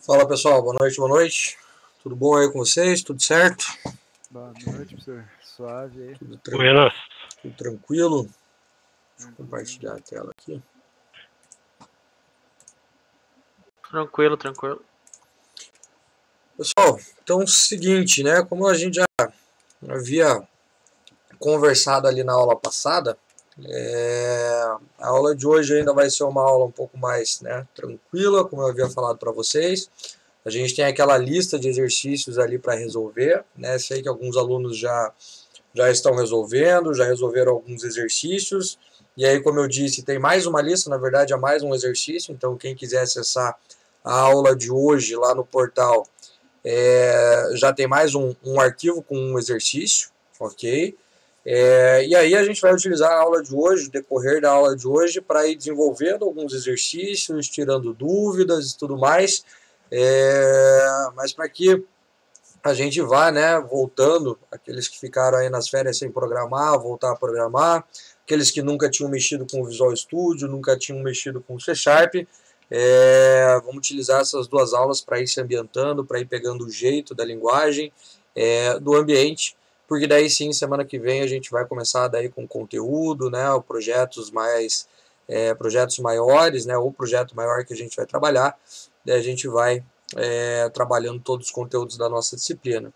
Fala pessoal, boa noite, boa noite. Tudo bom aí com vocês? Tudo certo? Boa noite, professor. Suave aí. Buenas. Tudo tranquilo? Deixa eu compartilhar a tela aqui. Tranquilo, tranquilo. Pessoal, então é o seguinte, né? Como a gente já havia conversado ali na aula passada, a aula de hoje ainda vai ser uma aula um pouco mais, né, tranquila, como eu havia falado para vocês. A gente tem aquela lista de exercícios ali para resolver, né? Sei que alguns alunos já estão resolvendo, já resolveram alguns exercícios. E aí, como eu disse, tem mais uma lista, na verdade é mais um exercício. Então, quem quiser acessar a aula de hoje lá no portal, já tem mais um arquivo com um exercício, ok? E aí a gente vai utilizar a aula de hoje, o decorrer da aula de hoje, para ir desenvolvendo alguns exercícios, tirando dúvidas e tudo mais. Mas para que a gente vá, né, voltando, aqueles que ficaram aí nas férias sem programar, voltar a programar, aqueles que nunca tinham mexido com o Visual Studio, nunca tinham mexido com o C Sharp, vamos utilizar essas duas aulas para ir se ambientando, para ir pegando o jeito da linguagem, do ambiente, porque daí sim, semana que vem a gente vai começar daí com conteúdo, né, projetos maiores, né, ou projeto maior que a gente vai trabalhar, daí a gente vai trabalhando todos os conteúdos da nossa disciplina.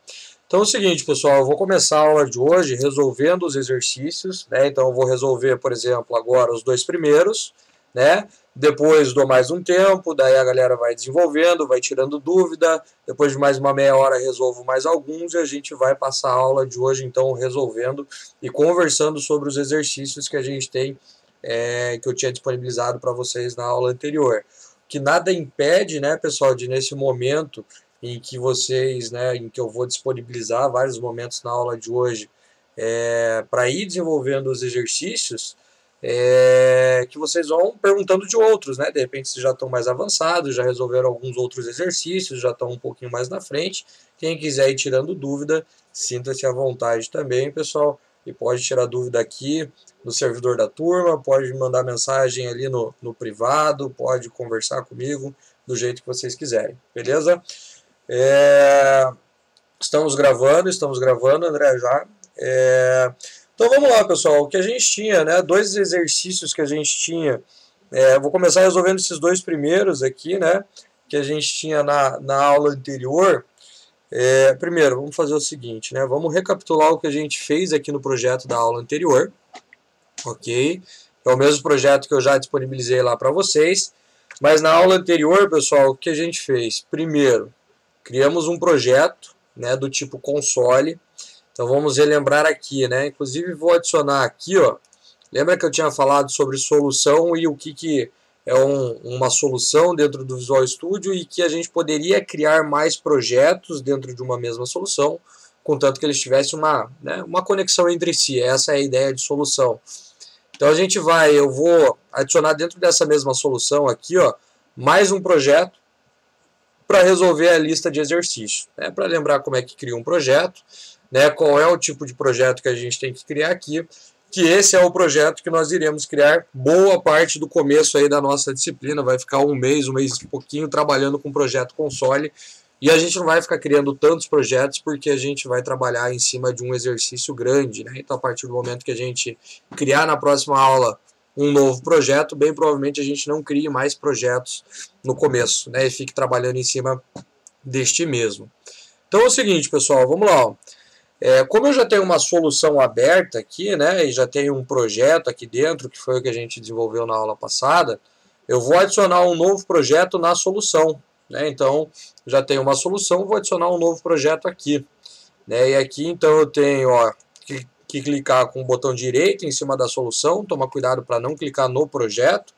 Então é o seguinte, pessoal, eu vou começar a aula de hoje resolvendo os exercícios, né? Então eu vou resolver, por exemplo, agora os dois primeiros, né? Depois dou mais um tempo, daí a galera vai desenvolvendo, vai tirando dúvida, depois de mais uma meia hora resolvo mais alguns e a gente vai passar a aula de hoje, então, resolvendo e conversando sobre os exercícios que a gente tem, que eu tinha disponibilizado para vocês na aula anterior. Que nada impede, né, pessoal, de nesse momento em que vocês, né, em que eu vou disponibilizar vários momentos na aula de hoje, para ir desenvolvendo os exercícios, que vocês vão perguntando de outros, né? De repente vocês já estão mais avançados, já resolveram alguns outros exercícios, já estão um pouquinho mais na frente. Quem quiser ir tirando dúvida, sinta-se à vontade também, pessoal, e pode tirar dúvida aqui no servidor da turma, pode mandar mensagem ali no privado, pode conversar comigo do jeito que vocês quiserem, beleza? Estamos gravando, André, já. Então vamos lá, pessoal, o que a gente tinha, né, dois exercícios que a gente tinha, vou começar resolvendo esses dois primeiros aqui, né, que a gente tinha na aula anterior. Primeiro, vamos fazer o seguinte, né, vamos recapitular o que a gente fez aqui no projeto da aula anterior, ok? É o mesmo projeto que eu já disponibilizei lá para vocês, mas na aula anterior, pessoal, o que a gente fez? Primeiro, criamos um projeto, né, do tipo console. Então vamos relembrar aqui, né? Inclusive vou adicionar aqui, ó. Lembra que eu tinha falado sobre solução e o que é uma solução dentro do Visual Studio e que a gente poderia criar mais projetos dentro de uma mesma solução, contanto que eles tivessem uma conexão entre si. Essa é a ideia de solução. Então eu vou adicionar dentro dessa mesma solução aqui, ó, mais um projeto para resolver a lista de exercícios, né? Para lembrar como é que cria um projeto, né? Qual é o tipo de projeto que a gente tem que criar aqui, que esse é o projeto que nós iremos criar boa parte do começo aí da nossa disciplina, vai ficar um mês e pouquinho trabalhando com o projeto console, e a gente não vai ficar criando tantos projetos porque a gente vai trabalhar em cima de um exercício grande, né? Então a partir do momento que a gente criar na próxima aula um novo projeto, bem provavelmente a gente não crie mais projetos no começo, né, e fique trabalhando em cima deste mesmo. Então é o seguinte, pessoal, vamos lá. Ó. Como eu já tenho uma solução aberta aqui, né, e já tenho um projeto aqui dentro, que foi o que a gente desenvolveu na aula passada, eu vou adicionar um novo projeto na solução. Né, então, já tenho uma solução, vou adicionar um novo projeto aqui. Né, e aqui, então, eu tenho que clicar com o botão direito em cima da solução, tomar cuidado para não clicar no projeto,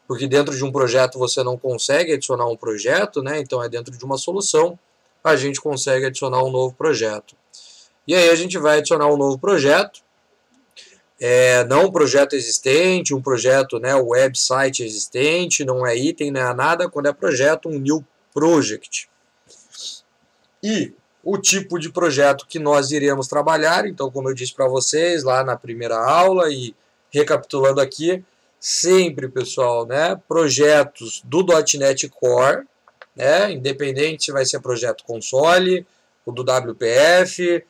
porque dentro de um projeto você não consegue adicionar um projeto, né? Então é dentro de uma solução, a gente consegue adicionar um novo projeto. E aí a gente vai adicionar um novo projeto, não um projeto existente, um projeto, né, website existente, não é item, não é nada, quando é projeto, um new project. E o tipo de projeto que nós iremos trabalhar, então como eu disse para vocês lá na primeira aula e recapitulando aqui, sempre, pessoal, né, projetos do .NET Core, né? Independente se vai ser projeto console, o do WPF,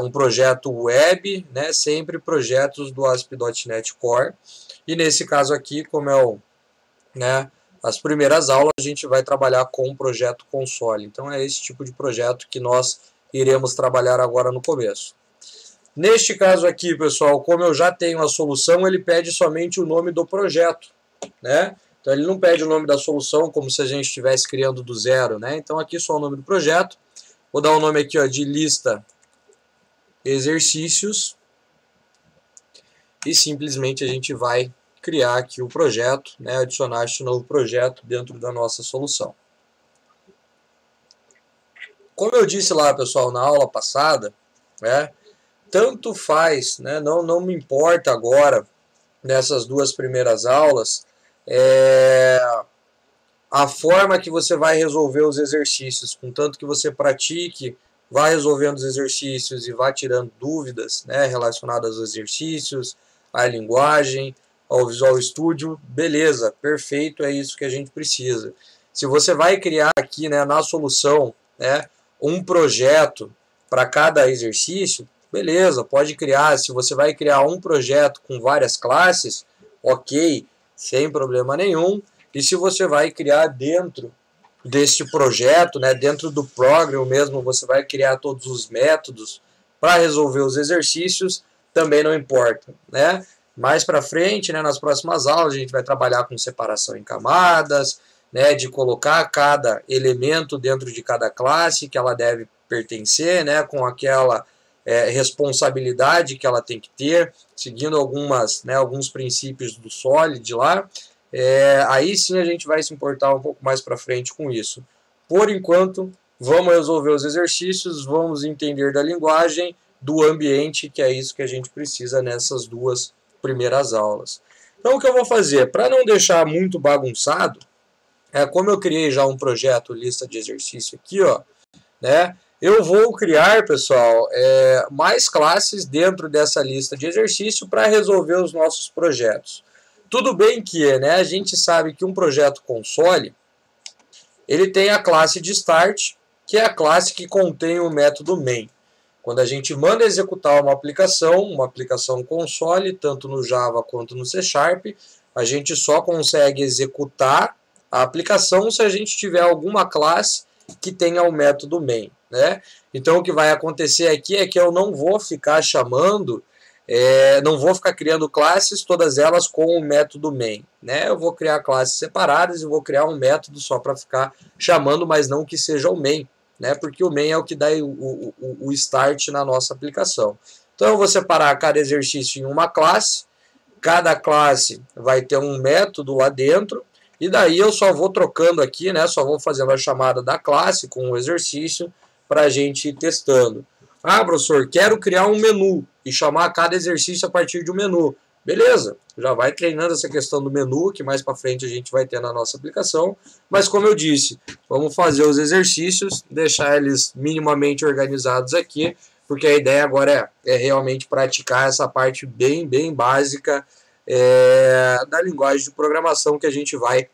um projeto web, né? Sempre projetos do ASP.NET Core. E nesse caso aqui, como é né, as primeiras aulas, a gente vai trabalhar com um projeto console. Então é esse tipo de projeto que nós iremos trabalhar agora no começo. Neste caso aqui, pessoal, como eu já tenho a solução, ele pede somente o nome do projeto, né? Então ele não pede o nome da solução como se a gente estivesse criando do zero, né? Então aqui só o nome do projeto. Vou dar o nome aqui, ó, de lista exercícios. E simplesmente a gente vai criar aqui o projeto, né? Adicionar este novo projeto dentro da nossa solução. Como eu disse lá, pessoal, na aula passada, né? Tanto faz, né? Não me importa agora, nessas duas primeiras aulas, a forma que você vai resolver os exercícios, contanto que você pratique, vá resolvendo os exercícios e vá tirando dúvidas, né, relacionadas aos exercícios, à linguagem, ao Visual Studio, beleza, perfeito, é isso que a gente precisa. Se você vai criar aqui, né, na solução, né, um projeto para cada exercício, beleza, pode criar. Se você vai criar um projeto com várias classes, ok, sem problema nenhum. E se você vai criar dentro deste projeto, né, dentro do program mesmo, você vai criar todos os métodos para resolver os exercícios, também não importa, né? Mais para frente, né, nas próximas aulas, a gente vai trabalhar com separação em camadas, né, de colocar cada elemento dentro de cada classe que ela deve pertencer, né, com aquela responsabilidade que ela tem que ter, seguindo alguns princípios do Solid lá. Aí sim a gente vai se importar um pouco mais para frente com isso. Por enquanto, vamos resolver os exercícios, vamos entender da linguagem, do ambiente, que é isso que a gente precisa nessas duas primeiras aulas. Então o que eu vou fazer, para não deixar muito bagunçado, como eu criei já um projeto lista de exercício aqui, ó, né, eu vou criar, pessoal, mais classes dentro dessa lista de exercício para resolver os nossos projetos. Tudo bem que, né, a gente sabe que um projeto console, ele tem a classe de start, que é a classe que contém o método main. Quando a gente manda executar uma aplicação console, tanto no Java quanto no C#, a gente só consegue executar a aplicação se a gente tiver alguma classe que tenha o método main, né? Então o que vai acontecer aqui é que eu não vou ficar chamando, não vou ficar criando classes, todas elas com o método main, né? Eu vou criar classes separadas e vou criar um método só para ficar chamando, mas não que seja o main, né? Porque o main é o que dá o start na nossa aplicação. Então eu vou separar cada exercício em uma classe, cada classe vai ter um método lá dentro, e daí eu só vou trocando aqui, né? Só vou fazendo a chamada da classe com o exercício para a gente ir testando. Ah, professor, quero criar um menu e chamar cada exercício a partir de um menu. Beleza, já vai treinando essa questão do menu, que mais para frente a gente vai ter na nossa aplicação. Mas como eu disse, vamos fazer os exercícios, deixar eles minimamente organizados aqui, porque a ideia agora é realmente praticar essa parte bem básica da linguagem de programação que a gente vai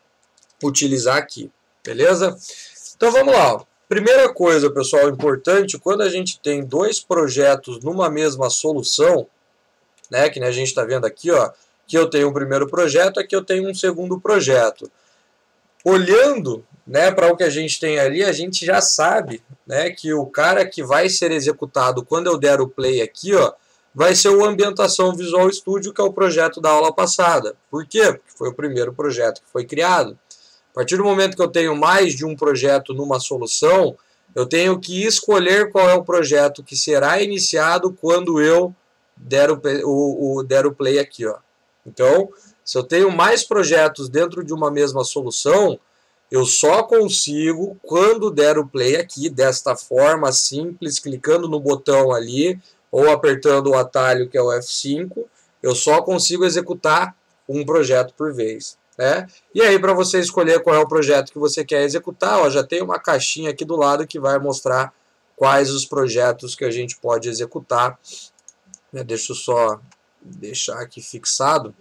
utilizar aqui, beleza? Então vamos lá. Primeira coisa, pessoal, importante, quando a gente tem dois projetos numa mesma solução, né, que a gente está vendo aqui, ó, que eu tenho um primeiro projeto, aqui eu tenho um segundo projeto. Olhando, né, para o que a gente tem ali, a gente já sabe, né, que o cara que vai ser executado quando eu der o play aqui, ó, vai ser o Ambientação Visual Studio, que é o projeto da aula passada. Por quê? Porque foi o primeiro projeto que foi criado. A partir do momento que eu tenho mais de um projeto numa solução, eu tenho que escolher qual é o projeto que será iniciado quando eu der o play aqui, ó. Então, se eu tenho mais projetos dentro de uma mesma solução, eu só consigo, quando der o play aqui, desta forma simples, clicando no botão ali, ou apertando o atalho que é o F5, eu só consigo executar um projeto por vez, né? E aí, para você escolher qual é o projeto que você quer executar, ó, já tem uma caixinha aqui do lado que vai mostrar quais os projetos que a gente pode executar. Deixa eu só deixar aqui fixado.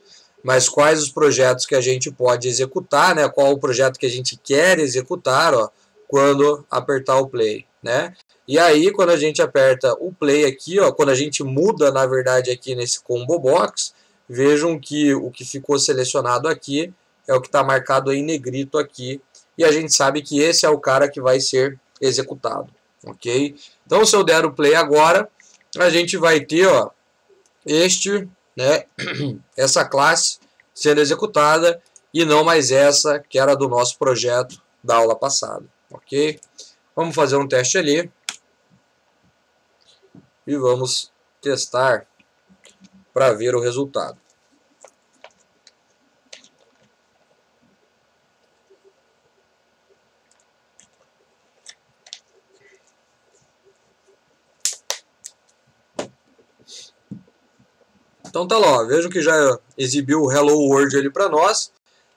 mas quais os projetos que a gente pode executar, né? Qual o projeto que a gente quer executar, ó, quando apertar o play, né? E aí, quando a gente aperta o play aqui, ó, quando a gente muda, na verdade, aqui nesse combo box, vejam que o que ficou selecionado aqui é o que está marcado em negrito aqui, e a gente sabe que esse é o cara que vai ser executado, ok? Então, se eu der o play agora, a gente vai ter, ó, né, essa classe sendo executada, e não mais essa que era do nosso projeto da aula passada, ok? Vamos fazer um teste ali. E vamos testar para ver o resultado. Então tá lá, ó, vejam que já exibiu o Hello World ali para nós,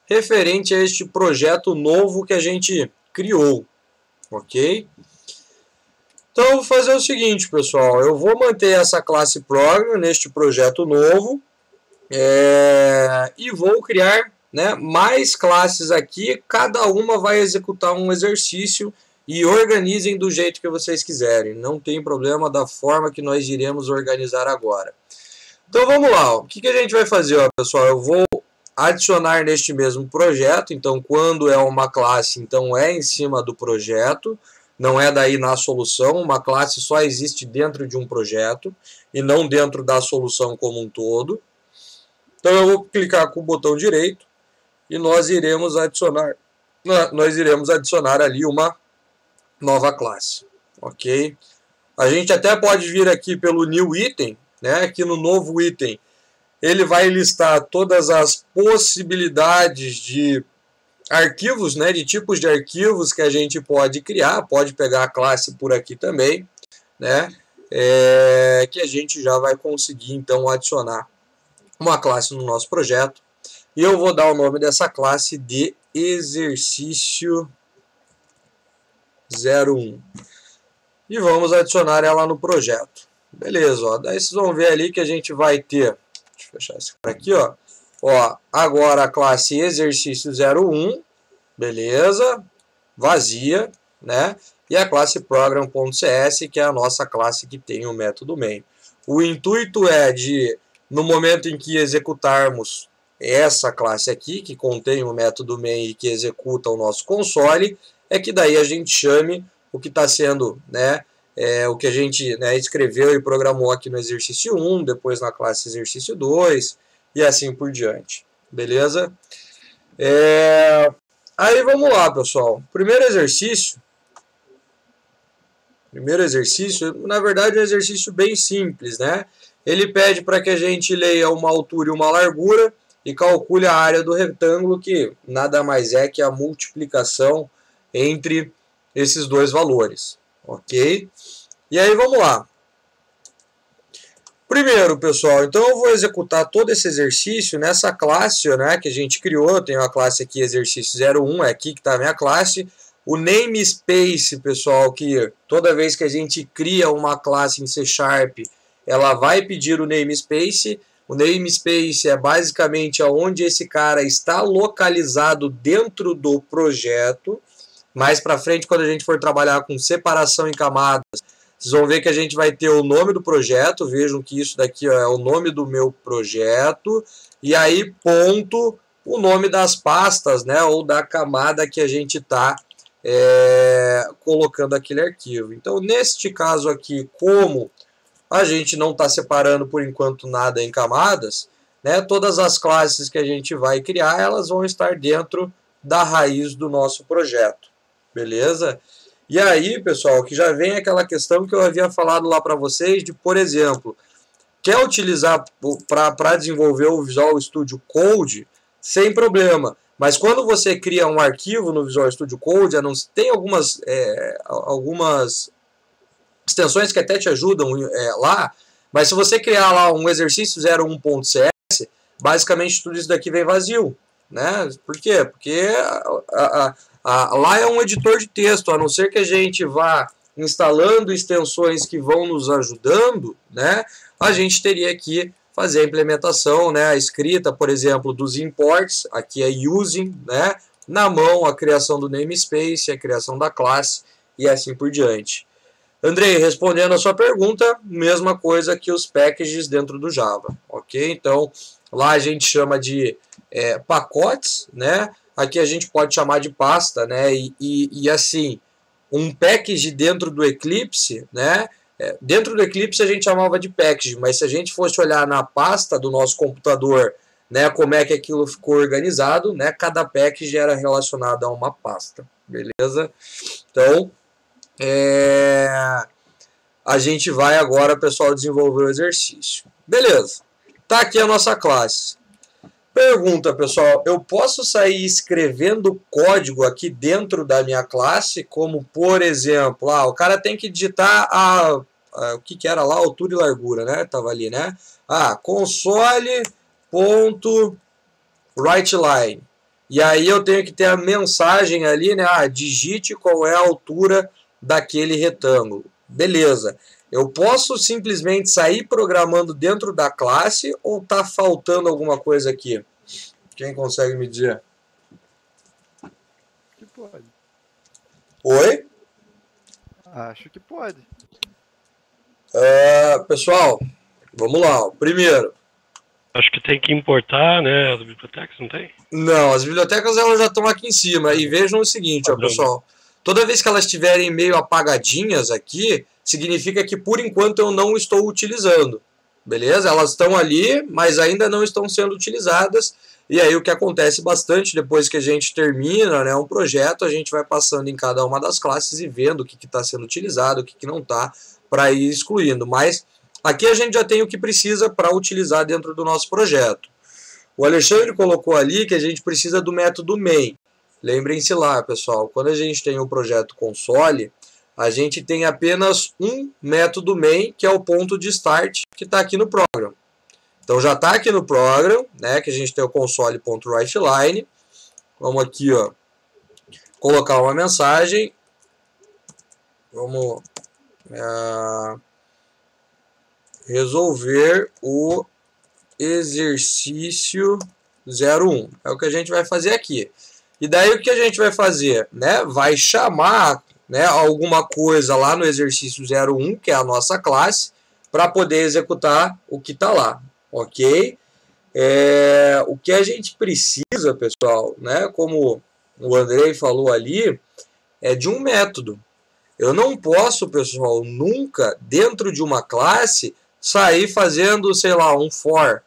referente a este projeto novo que a gente criou, ok? Então eu vou fazer o seguinte, pessoal, eu vou manter essa classe Program neste projeto novo e vou criar, né, mais classes aqui, cada uma vai executar um exercício e organizem do jeito que vocês quiserem, não tem problema da forma que nós iremos organizar agora. Então vamos lá, ó. O que a gente vai fazer, ó, pessoal? Eu vou adicionar neste mesmo projeto, então quando é uma classe, então é em cima do projeto, não é daí na solução, uma classe só existe dentro de um projeto e não dentro da solução como um todo. Então eu vou clicar com o botão direito e nós iremos adicionar ali uma nova classe, ok? A gente até pode vir aqui pelo New Item, né? Aqui no novo item ele vai listar todas as possibilidades de arquivos, né, de tipos de arquivos que a gente pode criar, pode pegar a classe por aqui também, né, que a gente já vai conseguir então adicionar uma classe no nosso projeto, e eu vou dar o nome dessa classe de exercício 01, e vamos adicionar ela no projeto, beleza, ó, daí vocês vão ver ali que a gente vai ter, deixa eu fechar esse cara aqui, ó, agora a classe exercício 01, beleza, vazia, né? E a classe program.cs, que é a nossa classe que tem o método main. O intuito é de, no momento em que executarmos essa classe aqui, que contém o método main e que executa o nosso console, é que daí a gente chame o que está sendo, né? O que a gente, né, escreveu e programou aqui no exercício 1, depois na classe exercício 2, e assim por diante, beleza? Aí vamos lá, pessoal. Primeiro exercício, na verdade é um exercício bem simples, né? Ele pede para que a gente leia uma altura e uma largura e calcule a área do retângulo, que nada mais é que a multiplicação entre esses dois valores, ok? E aí vamos lá. Primeiro, pessoal, então eu vou executar todo esse exercício nessa classe, né, que a gente criou. Eu tenho a classe aqui, exercício 01, é aqui que está a minha classe. O namespace, pessoal, que toda vez que a gente cria uma classe em C#, ela vai pedir o namespace. O namespace é basicamente onde esse cara está localizado dentro do projeto. Mais para frente, quando a gente for trabalhar com separação em camadas, vocês vão ver que a gente vai ter o nome do projeto, vejam que isso daqui, ó, é o nome do meu projeto, e aí ponto o nome das pastas, né, ou da camada que a gente está colocando aquele arquivo. Então, neste caso aqui, como a gente não está separando por enquanto nada em camadas, né, todas as classes que a gente vai criar, elas vão estar dentro da raiz do nosso projeto, beleza? E aí, pessoal, que já vem aquela questão que eu havia falado lá para vocês de, por exemplo, quer utilizar para desenvolver o Visual Studio Code, sem problema. Mas quando você cria um arquivo no Visual Studio Code, tem algumas extensões que até te ajudam lá, mas se você criar lá um exercício 01.cs, basicamente tudo isso daqui vem vazio, né? Por quê? Porque lá é um editor de texto, a não ser que a gente vá instalando extensões que vão nos ajudando, né? A gente teria que fazer a implementação, né, a escrita, por exemplo, dos imports, aqui é using, né, na mão a criação do namespace, a criação da classe e assim por diante. Andrei, respondendo a sua pergunta, mesma coisa que os packages dentro do Java, ok? Então, lá a gente chama de pacotes, né? Aqui a gente pode chamar de pasta, né? E assim, um package dentro do Eclipse, né? Dentro do Eclipse a gente chamava de package, mas se a gente fosse olhar na pasta do nosso computador, né, como é que aquilo ficou organizado, né? Cada package era relacionado a uma pasta, beleza? Então, a gente vai agora, pessoal, desenvolver o exercício. Beleza. Tá aqui a nossa classe. Pergunta, pessoal, eu posso sair escrevendo código aqui dentro da minha classe, como, por exemplo, o cara tem que digitar o que era lá, altura e largura, né? Tava ali, né? Console.writeLine. E aí eu tenho que ter a mensagem ali, né? Digite qual é a altura daquele retângulo. Beleza. Eu posso simplesmente sair programando dentro da classe ou tá faltando alguma coisa aqui? Quem consegue me dizer? Que pode. Oi? Acho que pode. Pessoal, vamos lá. Primeiro. Acho que tem que importar, né, as bibliotecas, não tem? Não, as bibliotecas elas já estão aqui em cima. E vejam o seguinte, pessoal. Toda vez que elas estiverem meio apagadinhas aqui, significa que por enquanto eu não estou utilizando. Beleza? Elas estão ali, mas ainda não estão sendo utilizadas. E aí o que acontece bastante depois que a gente termina, né, um projeto, a gente vai passando em cada uma das classes e vendo o que está sendo utilizado, o que não está, para ir excluindo. Mas aqui a gente já tem o que precisa para utilizar dentro do nosso projeto. O Alexandre colocou ali que a gente precisa do método main. Lembrem-se lá, pessoal, quando a gente tem o projeto console, a gente tem apenas um método main, que é o ponto de start, que está aqui no program. Então já está aqui no program, né, que a gente tem o console.writeLine. Vamos aqui, ó, colocar uma mensagem. Vamos resolver o exercício 01. É o que a gente vai fazer aqui. E daí o que a gente vai fazer? Né? Vai chamar, né, alguma coisa lá no exercício 01, que é a nossa classe, para poder executar o que está lá. Ok? O que a gente precisa, pessoal, né, como o Andrei falou ali, é de um método. Eu não posso, pessoal, nunca, dentro de uma classe, sair fazendo, sei lá, um for,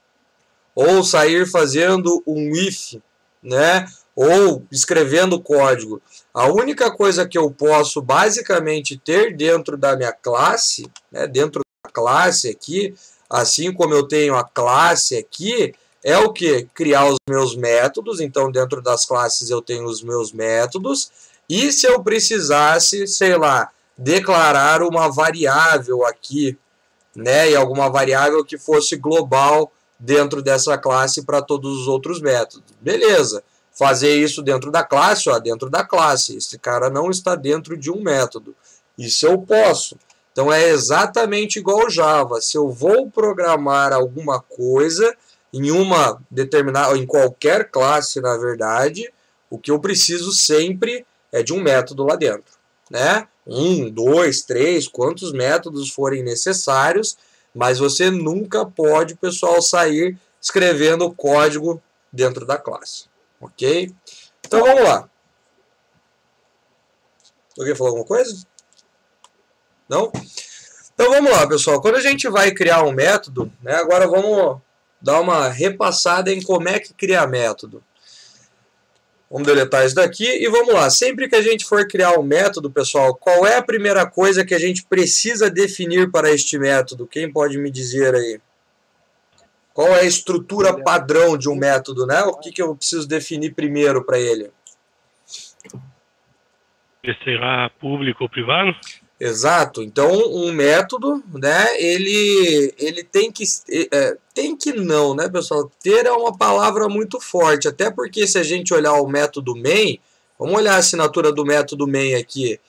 ou sair fazendo um if, né? Ou escrevendo código. A única coisa que eu posso basicamente ter dentro da minha classe, né, dentro da classe aqui, assim como eu tenho a classe aqui, é o que? Criar os meus métodos. Então, dentro das classes eu tenho os meus métodos. E se eu precisasse, sei lá, declarar uma variável aqui, né, e alguma variável que fosse global dentro dessa classe para todos os outros métodos. Beleza. Fazer isso dentro da classe, ó, dentro da classe. Esse cara não está dentro de um método. Isso eu posso. Então é exatamente igual ao Java. Se eu vou programar alguma coisa em uma determinada, em qualquer classe, na verdade, o que eu preciso sempre é de um método lá dentro, né? 1, 2, 3, quantos métodos forem necessários, mas você nunca pode, pessoal, sair escrevendo código dentro da classe. Ok? Então vamos lá. Alguém falou alguma coisa? Não? Então vamos lá, pessoal. Quando a gente vai criar um método, né, agora vamos dar uma repassada em como é que cria método. Vamos deletar isso daqui e vamos lá. Sempre que a gente for criar um método, pessoal, qual é a primeira coisa que a gente precisa definir para este método? Quem pode me dizer aí? Qual é a estrutura padrão de um método, né? O que eu preciso definir primeiro para ele? Ele será público ou privado? Exato. Então, um método, né? Ele tem que... tem que não, né, pessoal? Ter é uma palavra muito forte. Até porque se a gente olhar o método main... Vamos olhar a assinatura do método main aqui.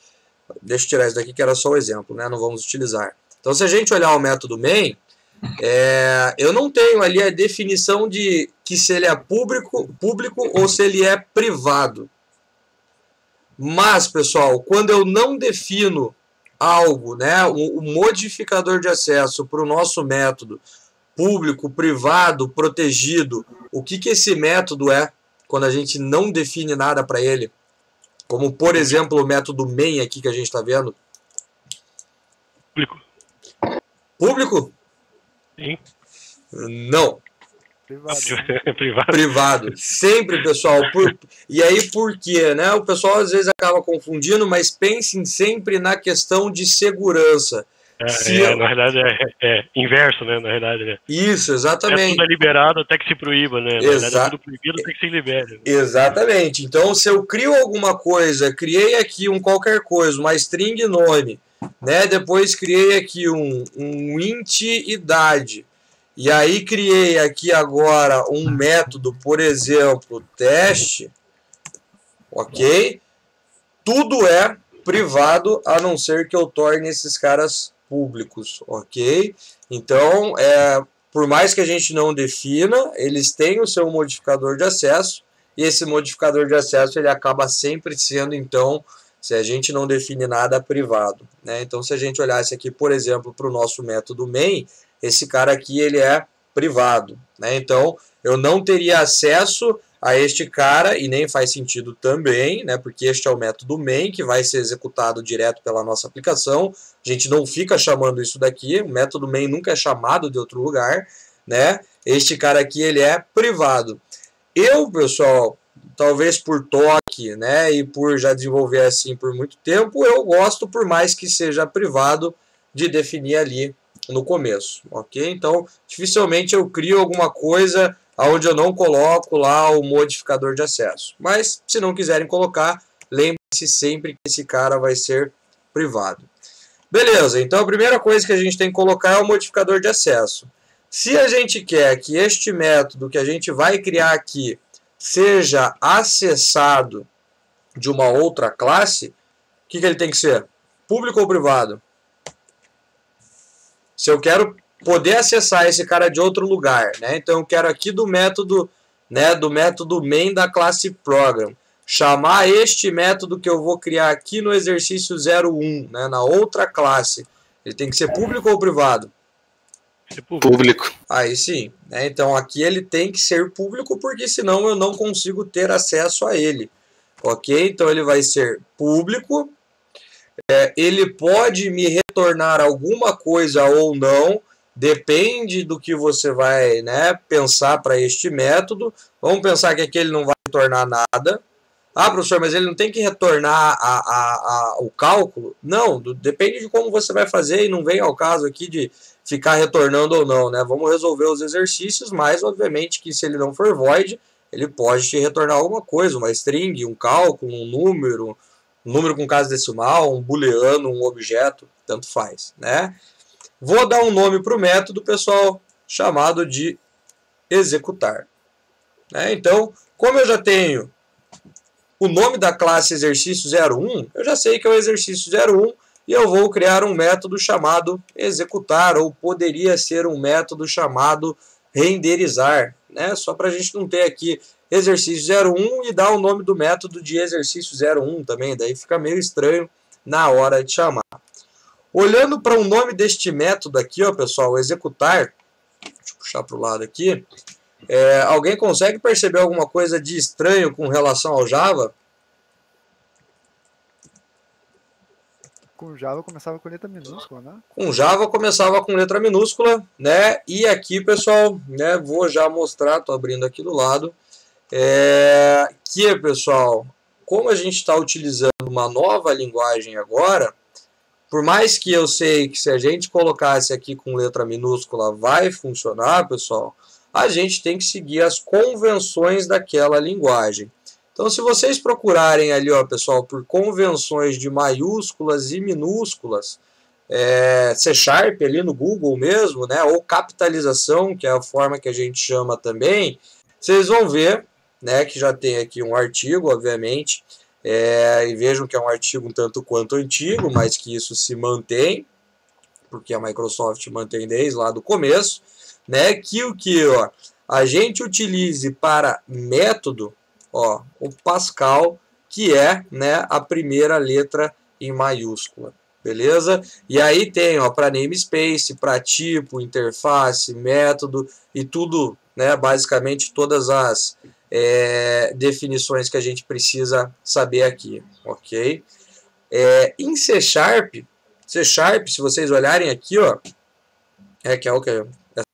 Deixa eu tirar isso daqui que era só o exemplo, né? Não vamos utilizar. Então, se a gente olhar o método main... eu não tenho ali a definição de que se ele é público ou se ele é privado. Mas, pessoal, quando eu não defino algo, né, o modificador de acesso para o nosso método público, privado, protegido, o que esse método é quando a gente não define nada para ele? Como, por exemplo, o método main aqui que a gente está vendo. Público. Público? Sim. Não. Privado. Privado. Privado. Sempre, pessoal. E aí, por quê? Né? O pessoal às vezes acaba confundindo, mas pensem sempre na questão de segurança. Na verdade é inverso, né? Na verdade, né? Isso, exatamente. Tudo é liberado até que se proíba, né? Na verdade, é tudo proibido até que se libere. Né? Exatamente. Então, se eu crio alguma coisa, criei aqui um qualquer coisa, uma string nome, né? Depois criei aqui um int idade. E aí criei aqui agora um método, por exemplo, teste, ok? Tudo é privado, a não ser que eu torne esses caras públicos, ok? Então, por mais que a gente não defina, eles têm o seu modificador de acesso, e esse modificador de acesso ele acaba sempre sendo, então, se a gente não define nada, privado, né? Então, se a gente olhasse aqui, por exemplo, para o nosso método main, esse cara aqui ele é privado, né? Então eu não teria acesso a este cara e nem faz sentido também, né? Porque este é o método main que vai ser executado direto pela nossa aplicação. A gente não fica chamando isso daqui, o método main nunca é chamado de outro lugar, né? Este cara aqui ele é privado. Eu, pessoal, talvez por toque, né, e por já desenvolver assim por muito tempo, eu gosto, por mais que seja privado, de definir ali no começo, ok? Então, dificilmente eu crio alguma coisa onde eu não coloco lá o modificador de acesso. Mas, se não quiserem colocar, lembre-se sempre que esse cara vai ser privado. Beleza, então a primeira coisa que a gente tem que colocar é o modificador de acesso. Se a gente quer que este método que a gente vai criar aqui seja acessado de uma outra classe, o que ele tem que ser? Público ou privado? Se eu quero poder acessar esse cara de outro lugar, né? Então eu quero aqui do método, né, do método main da classe program, chamar este método que eu vou criar aqui no exercício 01, né, na outra classe. Ele tem que ser público ou privado? Público. Aí sim, né? Então aqui ele tem que ser público, porque senão eu não consigo ter acesso a ele, ok? Então ele vai ser público, ele pode me retornar alguma coisa ou não, depende do que você vai, né, pensar para este método. Vamos pensar que aqui ele não vai retornar nada. Ah, professor, mas ele não tem que retornar o cálculo? Não, depende de como você vai fazer, e não vem ao caso aqui de ficar retornando ou não, né? Vamos resolver os exercícios, mas obviamente que se ele não for void, ele pode te retornar alguma coisa, uma string, um cálculo, um número com casa decimal, um booleano, um objeto, tanto faz, né? Vou dar um nome para o método, pessoal, chamado de executar, né? Então, como eu já tenho o nome da classe exercício 01, eu já sei que é o exercício 01, e eu vou criar um método chamado executar, ou poderia ser um método chamado renderizar, né? Só para a gente não ter aqui exercício 01 e dar o nome do método de exercício 01 também, daí fica meio estranho na hora de chamar. Olhando para o nome deste método aqui, ó, pessoal, executar, deixa eu puxar para o lado aqui, alguém consegue perceber alguma coisa de estranho com relação ao Java? Com Java começava com letra minúscula, né? Com Java começava com letra minúscula, né? E aqui, pessoal, né, vou já mostrar, tô abrindo aqui do lado, que, pessoal, como a gente está utilizando uma nova linguagem agora, por mais que eu sei que se a gente colocasse aqui com letra minúscula vai funcionar, pessoal, a gente tem que seguir as convenções daquela linguagem. Então, se vocês procurarem ali, ó, pessoal, por convenções de maiúsculas e minúsculas, C# ali no Google mesmo, né, ou capitalização, que é a forma que a gente chama também, vocês vão ver, né, que já tem aqui um artigo, obviamente, e vejam que é um artigo um tanto quanto antigo, mas que isso se mantém, porque a Microsoft mantém desde lá do começo, né, que o que, ó, a gente utilize para método, ó, o Pascal, que é, né, a primeira letra em maiúscula, beleza? E aí tem, ó, para namespace, para tipo, interface, método e tudo, né, basicamente todas as definições que a gente precisa saber aqui, ok? Em C Sharp, se vocês olharem aqui, ó, que é o que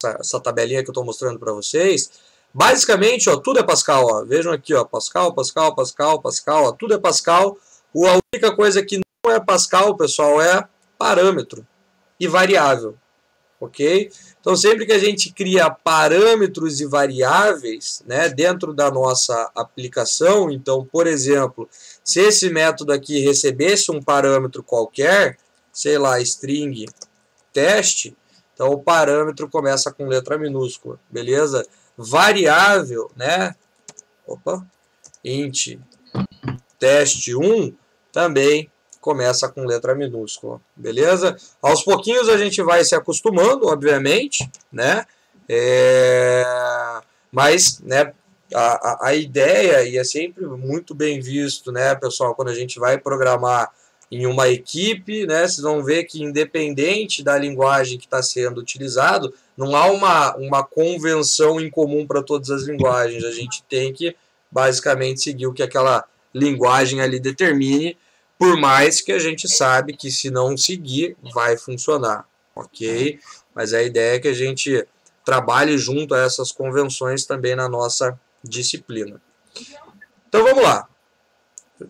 essa tabelinha que eu estou mostrando para vocês, basicamente, ó, tudo é Pascal, ó, vejam aqui, ó, Pascal, Pascal, Pascal, Pascal, ó, tudo é Pascal. A única coisa que não é Pascal, pessoal, é parâmetro e variável, ok? Então, sempre que a gente cria parâmetros e variáveis, né, dentro da nossa aplicação, então, por exemplo, se esse método aqui recebesse um parâmetro qualquer, sei lá, string teste, então o parâmetro começa com letra minúscula, beleza? Variável, né, int teste1 também começa com letra minúscula, beleza? Aos pouquinhos a gente vai se acostumando, obviamente, né? Mas, né, a ideia, e é sempre muito bem visto, né, pessoal, quando a gente vai programar em uma equipe, né, vocês vão ver que independente da linguagem que está sendo utilizado, não há uma convenção em comum para todas as linguagens, a gente tem que basicamente seguir o que aquela linguagem ali determine, por mais que a gente sabe que se não seguir, vai funcionar, ok? Mas a ideia é que a gente trabalhe junto a essas convenções também na nossa disciplina. Então vamos lá.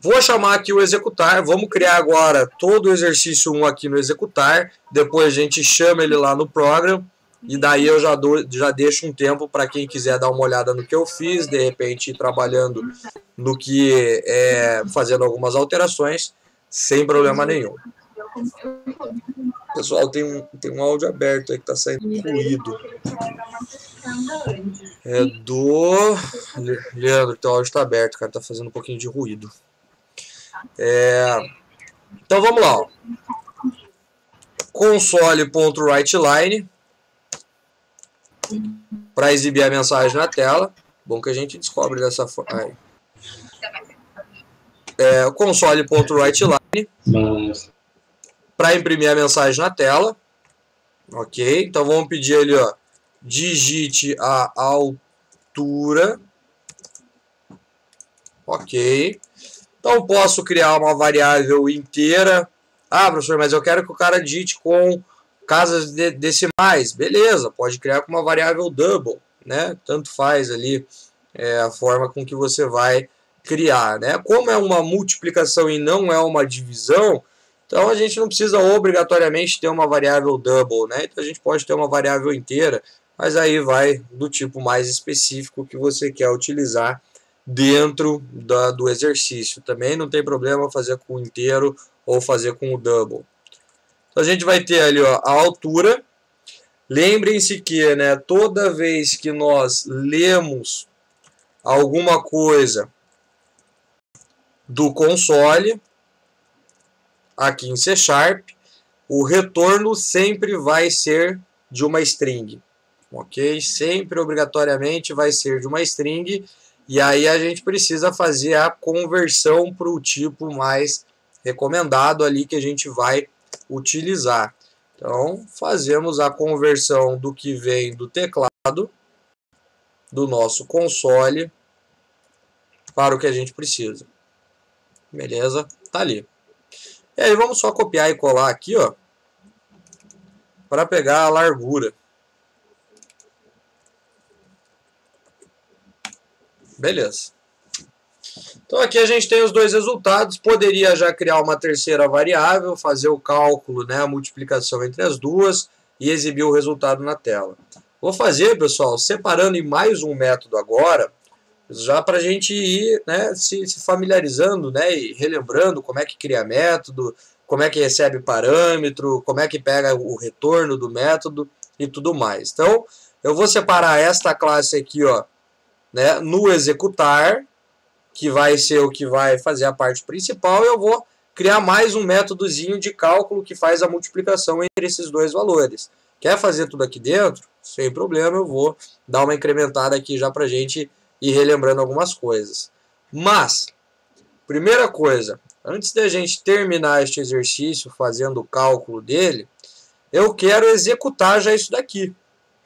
Vou chamar aqui o executar, vamos criar agora todo o exercício 1 aqui no executar, depois a gente chama ele lá no program, e daí eu já deixo um tempo para quem quiser dar uma olhada no que eu fiz, de repente ir trabalhando no que fazendo algumas alterações, sem problema nenhum. Pessoal, tem um áudio aberto aí que está saindo ruído. Leandro, teu áudio está aberto, cara, está fazendo um pouquinho de ruído. Então vamos lá, ó. Console.writeLine para exibir a mensagem na tela. Bom que a gente descobre dessa forma. Console.writeLine para imprimir a mensagem na tela. Ok, então vamos pedir ali, ó, digite a altura. Ok. Então, posso criar uma variável inteira. Ah, professor, mas eu quero que o cara digite com casas decimais. Beleza, pode criar com uma variável double, né? Tanto faz ali a forma com que você vai criar, né? Como é uma multiplicação e não é uma divisão, então a gente não precisa obrigatoriamente ter uma variável double, né? Então a gente pode ter uma variável inteira, mas aí vai do tipo mais específico que você quer utilizar dentro do exercício. Também não tem problema fazer com o inteiro ou fazer com o double. Então a gente vai ter ali, ó, a altura. Lembrem-se que, né, toda vez que nós lemos alguma coisa do console, aqui em C Sharp, o retorno sempre vai ser de uma string. Ok? Sempre obrigatoriamente vai ser de uma string. E aí a gente precisa fazer a conversão para o tipo mais recomendado ali que a gente vai utilizar. Então, fazemos a conversão do que vem do teclado do nosso console para o que a gente precisa. Beleza? Tá ali. E aí vamos só copiar e colar aqui, ó, para pegar a largura. Beleza. Então aqui a gente tem os dois resultados. Poderia já criar uma terceira variável, fazer o cálculo, né, a multiplicação entre as duas e exibir o resultado na tela. Vou fazer, pessoal, separando em mais um método agora, já para a gente ir, né, se familiarizando, né, e relembrando como é que cria método, como é que recebe parâmetro, como é que pega o retorno do método e tudo mais. Então, eu vou separar esta classe aqui, ó, né, no executar, que vai ser o que vai fazer a parte principal, eu vou criar mais um métodozinho de cálculo que faz a multiplicação entre esses dois valores. Quer fazer tudo aqui dentro? Sem problema, eu vou dar uma incrementada aqui já para a gente ir relembrando algumas coisas. Mas, primeira coisa, antes da gente terminar este exercício fazendo o cálculo dele, eu quero executar já isso daqui.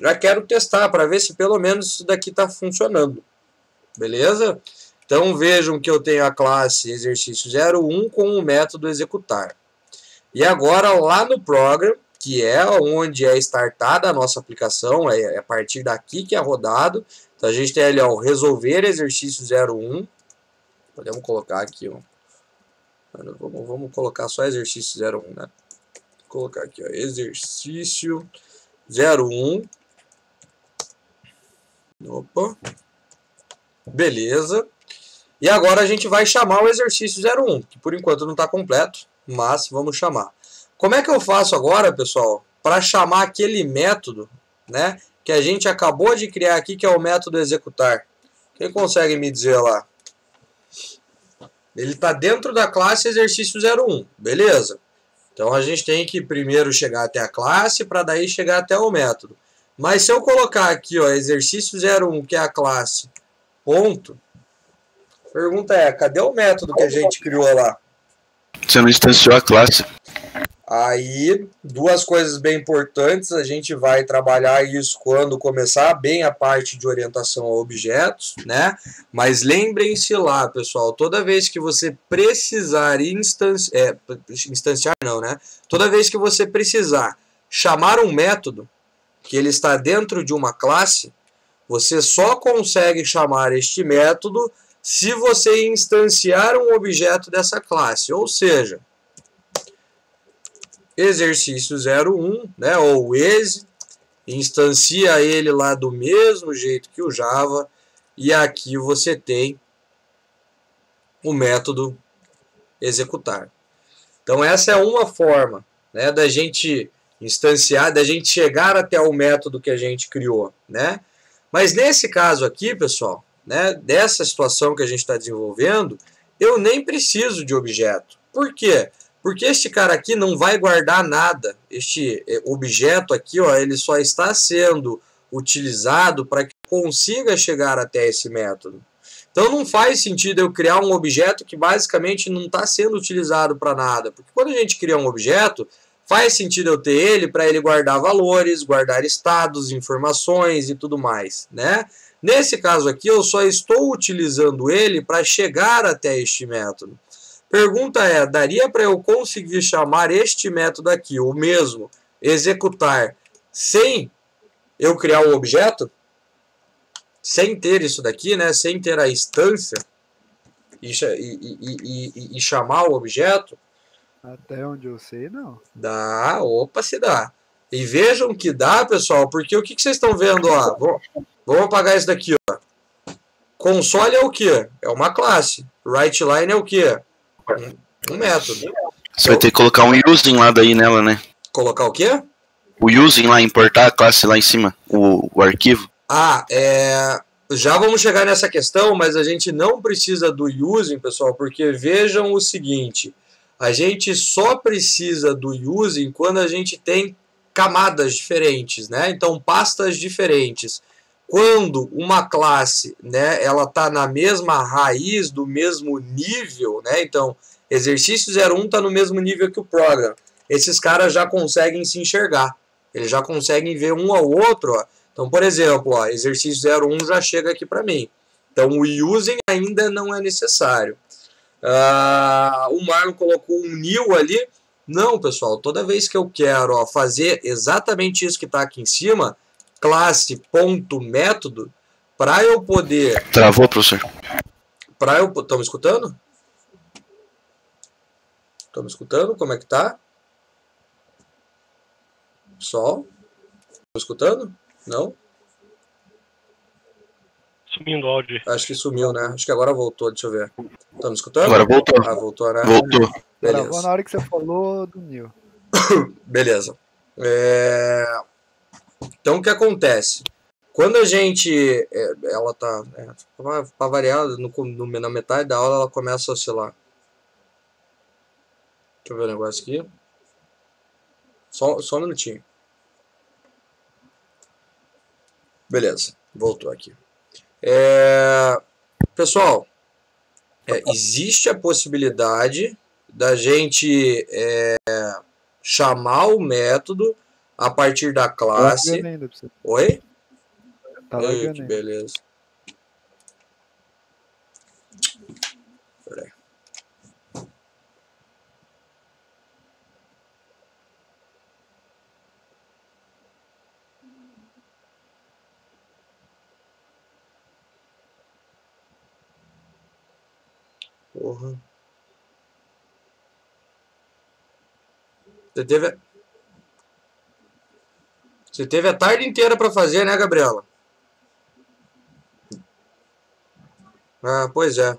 Já quero testar para ver se pelo menos isso daqui está funcionando. Beleza? Então vejam que eu tenho a classe exercício 01 com o método executar. E agora lá no program, que é onde é startada a nossa aplicação, é a partir daqui que é rodado. Então a gente tem ali ó, resolver exercício 01. Podemos colocar aqui, ó. Vamos colocar só exercício 01, né? Vou colocar aqui, ó, exercício 01. Opa. Beleza. E agora a gente vai chamar o exercício 01, que por enquanto não está completo, mas vamos chamar. Como é que eu faço agora, pessoal, para chamar aquele método, né, que a gente acabou de criar aqui, que é o método executar? Quem consegue me dizer lá? Ele está dentro da classe exercício 01, beleza? Então a gente tem que primeiro chegar até a classe para daí chegar até o método. Mas se eu colocar aqui, ó, exercício 01, que é a classe, ponto, a pergunta é, cadê o método que a gente criou lá? Você não instanciou a classe. Aí, duas coisas bem importantes, a gente vai trabalhar isso quando começar bem a parte de orientação a objetos, né? Mas lembrem-se lá, pessoal, toda vez que você precisar instanciar não, né? Toda vez que você precisar chamar um método, que ele está dentro de uma classe, você só consegue chamar este método se você instanciar um objeto dessa classe, ou seja, exercício 01, né, ou exe, instancia ele lá do mesmo jeito que o Java, e aqui você tem o método executar. Então essa é uma forma, né, da gente instanciar, da gente chegar até o método que a gente criou, né? Mas nesse caso aqui, pessoal, né, dessa situação que a gente está desenvolvendo, eu nem preciso de objeto. Por quê? Porque este cara aqui não vai guardar nada. Este objeto aqui, ó, ele só está sendo utilizado para que consiga chegar até esse método. Então não faz sentido eu criar um objeto que basicamente não está sendo utilizado para nada. Porque quando a gente cria um objeto, faz sentido eu ter ele para ele guardar valores, guardar estados, informações e tudo mais, né? Nesse caso aqui, eu só estou utilizando ele para chegar até este método. Pergunta é, daria para eu conseguir chamar este método aqui, o mesmo, executar, sem eu criar um objeto? Sem ter isso daqui, né? Sem ter a instância e chamar o objeto? Até onde eu sei, não. Dá, opa, se dá. E vejam que dá, pessoal, porque o que vocês estão vendo lá? Vamos apagar isso daqui, ó. Console é o quê? É uma classe. WriteLine é o quê? Um método. Você vai ter que colocar um using lá daí nela, né? Colocar o quê? O using lá, importar a classe lá em cima, o arquivo. Ah, já vamos chegar nessa questão, mas a gente não precisa do using, pessoal, porque vejam o seguinte, a gente só precisa do using quando a gente tem camadas diferentes, né? Então, pastas diferentes. Quando uma classe, né, ela está na mesma raiz, do mesmo nível, né? Então, exercício 01 está no mesmo nível que o program. Esses caras já conseguem se enxergar. Eles já conseguem ver um ao outro, ó. Então, por exemplo, ó, exercício 01 já chega aqui para mim. Então, o using ainda não é necessário. O Marlon colocou um new ali. Não, pessoal, toda vez que eu quero, ó, fazer exatamente isso que está aqui em cima, classe.método, para eu poder... Travou, professor? Estão me escutando? Estão me escutando? Como é que tá? Pessoal? Estão me escutando? Não? Sumindo o áudio. Acho que sumiu, né? Acho que agora voltou, deixa eu ver. Estão me escutando? Agora voltou. Ah, voltou, né? Voltou. Gravou Beleza. na hora que você falou do Nil. Beleza. Então, o que acontece? Quando a gente... ela tá... para variar, na metade da aula ela começa a oscilar. eu ver o negócio aqui. Só um minutinho. Beleza, voltou aqui. Pessoal, existe a possibilidade da gente chamar o método a partir da classe. Tá ainda pra você. Oi? Tá Ai, largando que ainda. beleza. Peraí. Porra. Você teve a tarde inteira para fazer, né, Gabriela? Ah, pois é.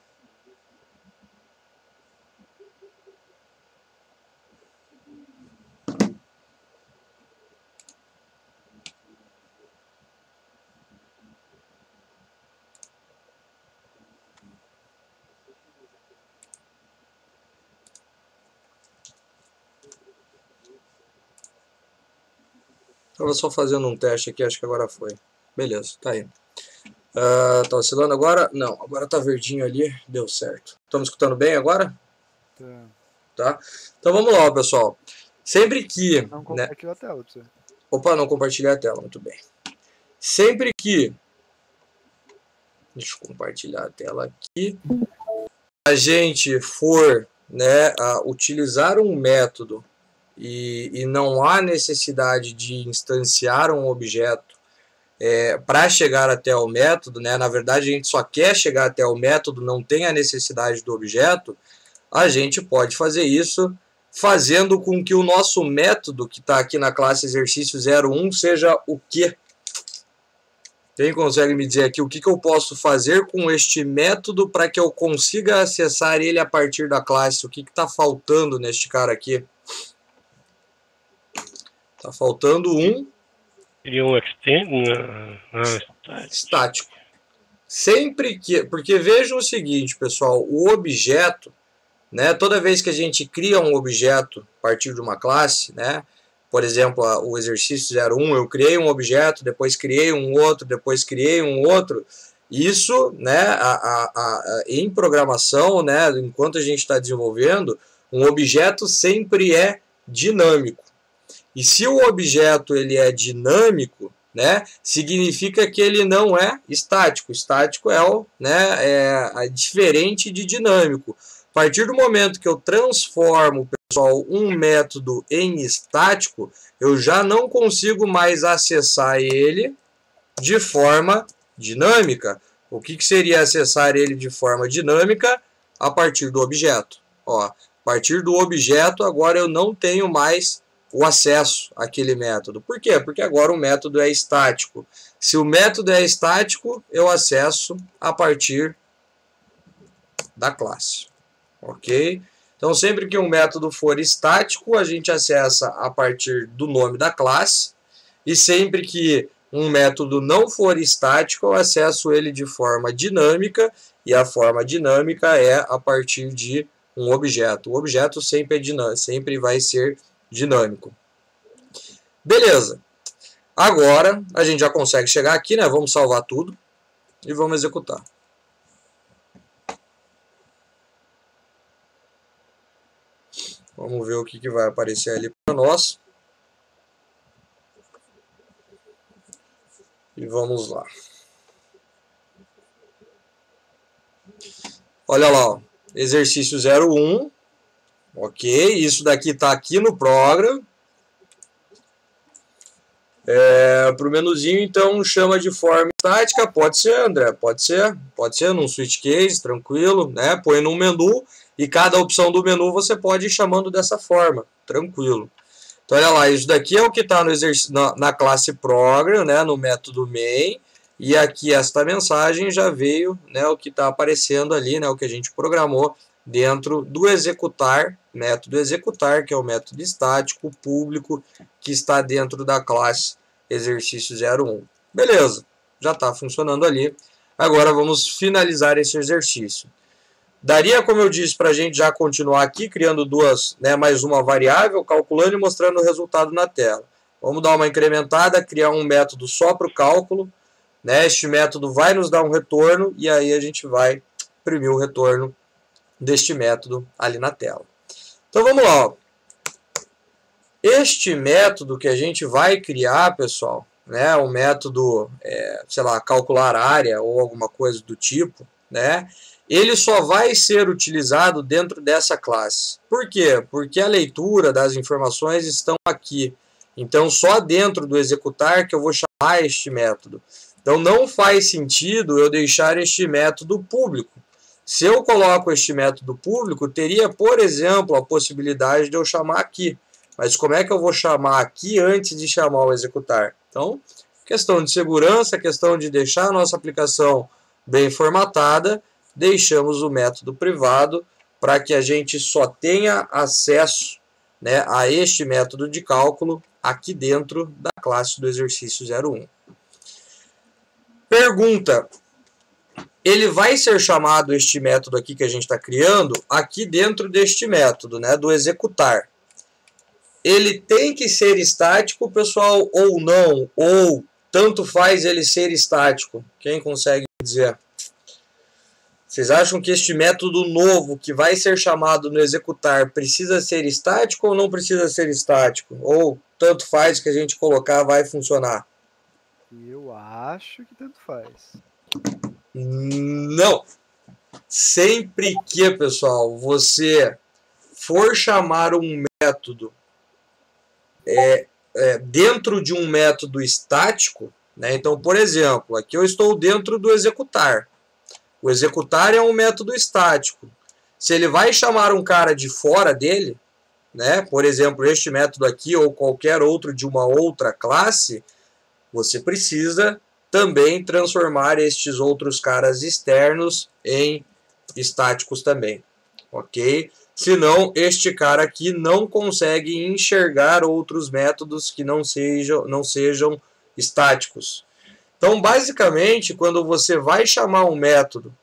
Estava só fazendo um teste aqui, acho que agora foi. Beleza, tá indo. Tá oscilando agora? Não, agora tá verdinho ali, deu certo. Estamos escutando bem agora? Tá? Então vamos lá, pessoal. Sempre que... Não né? compartilha a tela pra você. Opa, não compartilhei a tela, muito bem. Sempre que... Deixa eu compartilhar a tela aqui. A gente for, né, utilizar um método e não há necessidade de instanciar um objeto para chegar até o método, né? Na verdade, a gente só quer chegar até o método, não tem a necessidade do objeto, a gente pode fazer isso fazendo com que o nosso método, que está aqui na classe exercício 01, seja o quê? Quem consegue me dizer aqui o que eu posso fazer com este método para que eu consiga acessar ele a partir da classe? O que está faltando neste cara aqui? Está faltando um estático. Sempre que... Porque vejam o seguinte, pessoal, o objeto, né, toda vez que a gente cria um objeto a partir de uma classe, né, por exemplo, o exercício 01, eu criei um objeto, depois criei um outro, depois criei um outro. Isso, né, em programação, né, enquanto a gente está desenvolvendo, um objeto sempre é dinâmico. E se o objeto ele é dinâmico, né, significa que ele não é estático. Estático é diferente de dinâmico. A partir do momento que eu transformo, pessoal, um método em estático, eu já não consigo mais acessar ele de forma dinâmica. O que seria acessar ele de forma dinâmica? A partir do objeto. Ó, a partir do objeto, agora eu não tenho mais o acesso àquele método. Por quê? Porque agora o método é estático. Se o método é estático, eu acesso a partir da classe. Ok? Então, sempre que um método for estático, a gente acessa a partir do nome da classe. E sempre que um método não for estático, eu acesso ele de forma dinâmica. E a forma dinâmica é a partir de um objeto. O objeto sempre é dinâmico, sempre vai ser dinâmico. Beleza. Agora a gente já consegue chegar aqui, né? Vamos salvar tudo e vamos executar. Vamos ver o que vai aparecer ali para nós. E vamos lá. Olha lá, ó. Exercício 01. Ok, isso daqui está aqui no program. Para o menuzinho, então, chama de forma estática. Pode ser, André, pode ser num switch case, tranquilo, né? Põe num menu e cada opção do menu você pode ir chamando dessa forma, tranquilo. Então, olha lá, isso daqui é o que está na classe program, né? No método main. E aqui esta mensagem já veio, né? O que está aparecendo ali, né? O que a gente programou dentro do executar, método executar, que é o método estático público que está dentro da classe exercício 01. Beleza, já está funcionando ali. Agora vamos finalizar esse exercício. Daria, como eu disse, para a gente já continuar aqui, criando duas, né, mais uma variável, calculando e mostrando o resultado na tela. Vamos dar uma incrementada, criar um método só para o cálculo. Né? Este método vai nos dar um retorno e aí a gente vai imprimir o retorno deste método ali na tela. Então vamos lá. Ó. Este método que a gente vai criar, pessoal, né, o método, sei lá, calcular área ou alguma coisa do tipo, né, ele só vai ser utilizado dentro dessa classe. Por quê? Porque a leitura das informações estão aqui. Então, só dentro do executar que eu vou chamar este método. Então, não faz sentido eu deixar este método público. Se eu coloco este método público, teria, por exemplo, a possibilidade de eu chamar aqui. Mas como é que eu vou chamar aqui antes de chamar o executar? Então, questão de segurança, questão de deixar a nossa aplicação bem formatada, deixamos o método privado para que a gente só tenha acesso, né, a este método de cálculo aqui dentro da classe do exercício 01. Pergunta: ele vai ser chamado, este método aqui que a gente está criando, aqui dentro deste método, né, do executar. Ele tem que ser estático, pessoal, ou não? Ou tanto faz ele ser estático? Quem consegue dizer? Vocês acham que este método novo que vai ser chamado no executar precisa ser estático ou não precisa ser estático? Ou tanto faz que a gente colocar vai funcionar? Eu acho que tanto faz. Não. Sempre que, pessoal, você for chamar um método dentro de um método estático, né? Então, por exemplo, aqui eu estou dentro do executar. O executar é um método estático. Se ele vai chamar um cara de fora dele, né? Por exemplo, este método aqui ou qualquer outro de uma outra classe, você precisa também transformar estes outros caras externos em estáticos também, ok? Senão, este cara aqui não consegue enxergar outros métodos que não sejam estáticos. Então, basicamente, quando você vai chamar um método,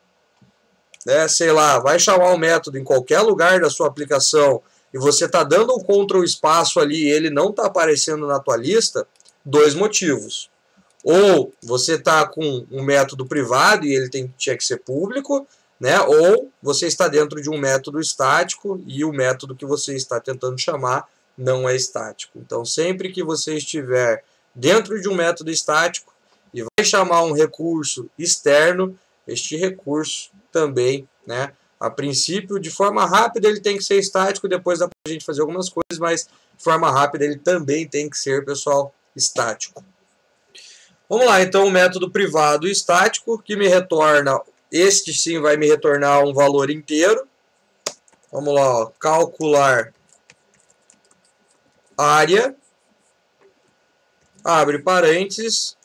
né, sei lá, vai chamar um método em qualquer lugar da sua aplicação e você está dando um Ctrl espaço ali e ele não está aparecendo na tua lista, dois motivos. Ou você está com um método privado e ele tinha que ser público, né? Ou você está dentro de um método estático e o método que você está tentando chamar não é estático. Então, sempre que você estiver dentro de um método estático e vai chamar um recurso externo, este recurso também, né, a princípio, de forma rápida, ele tem que ser estático, depois dá para a gente fazer algumas coisas, mas de forma rápida ele também tem que ser, pessoal, estático. Vamos lá, então, o método privado estático, que me retorna, este sim vai me retornar um valor inteiro. Vamos lá, ó, calcular área, abre parênteses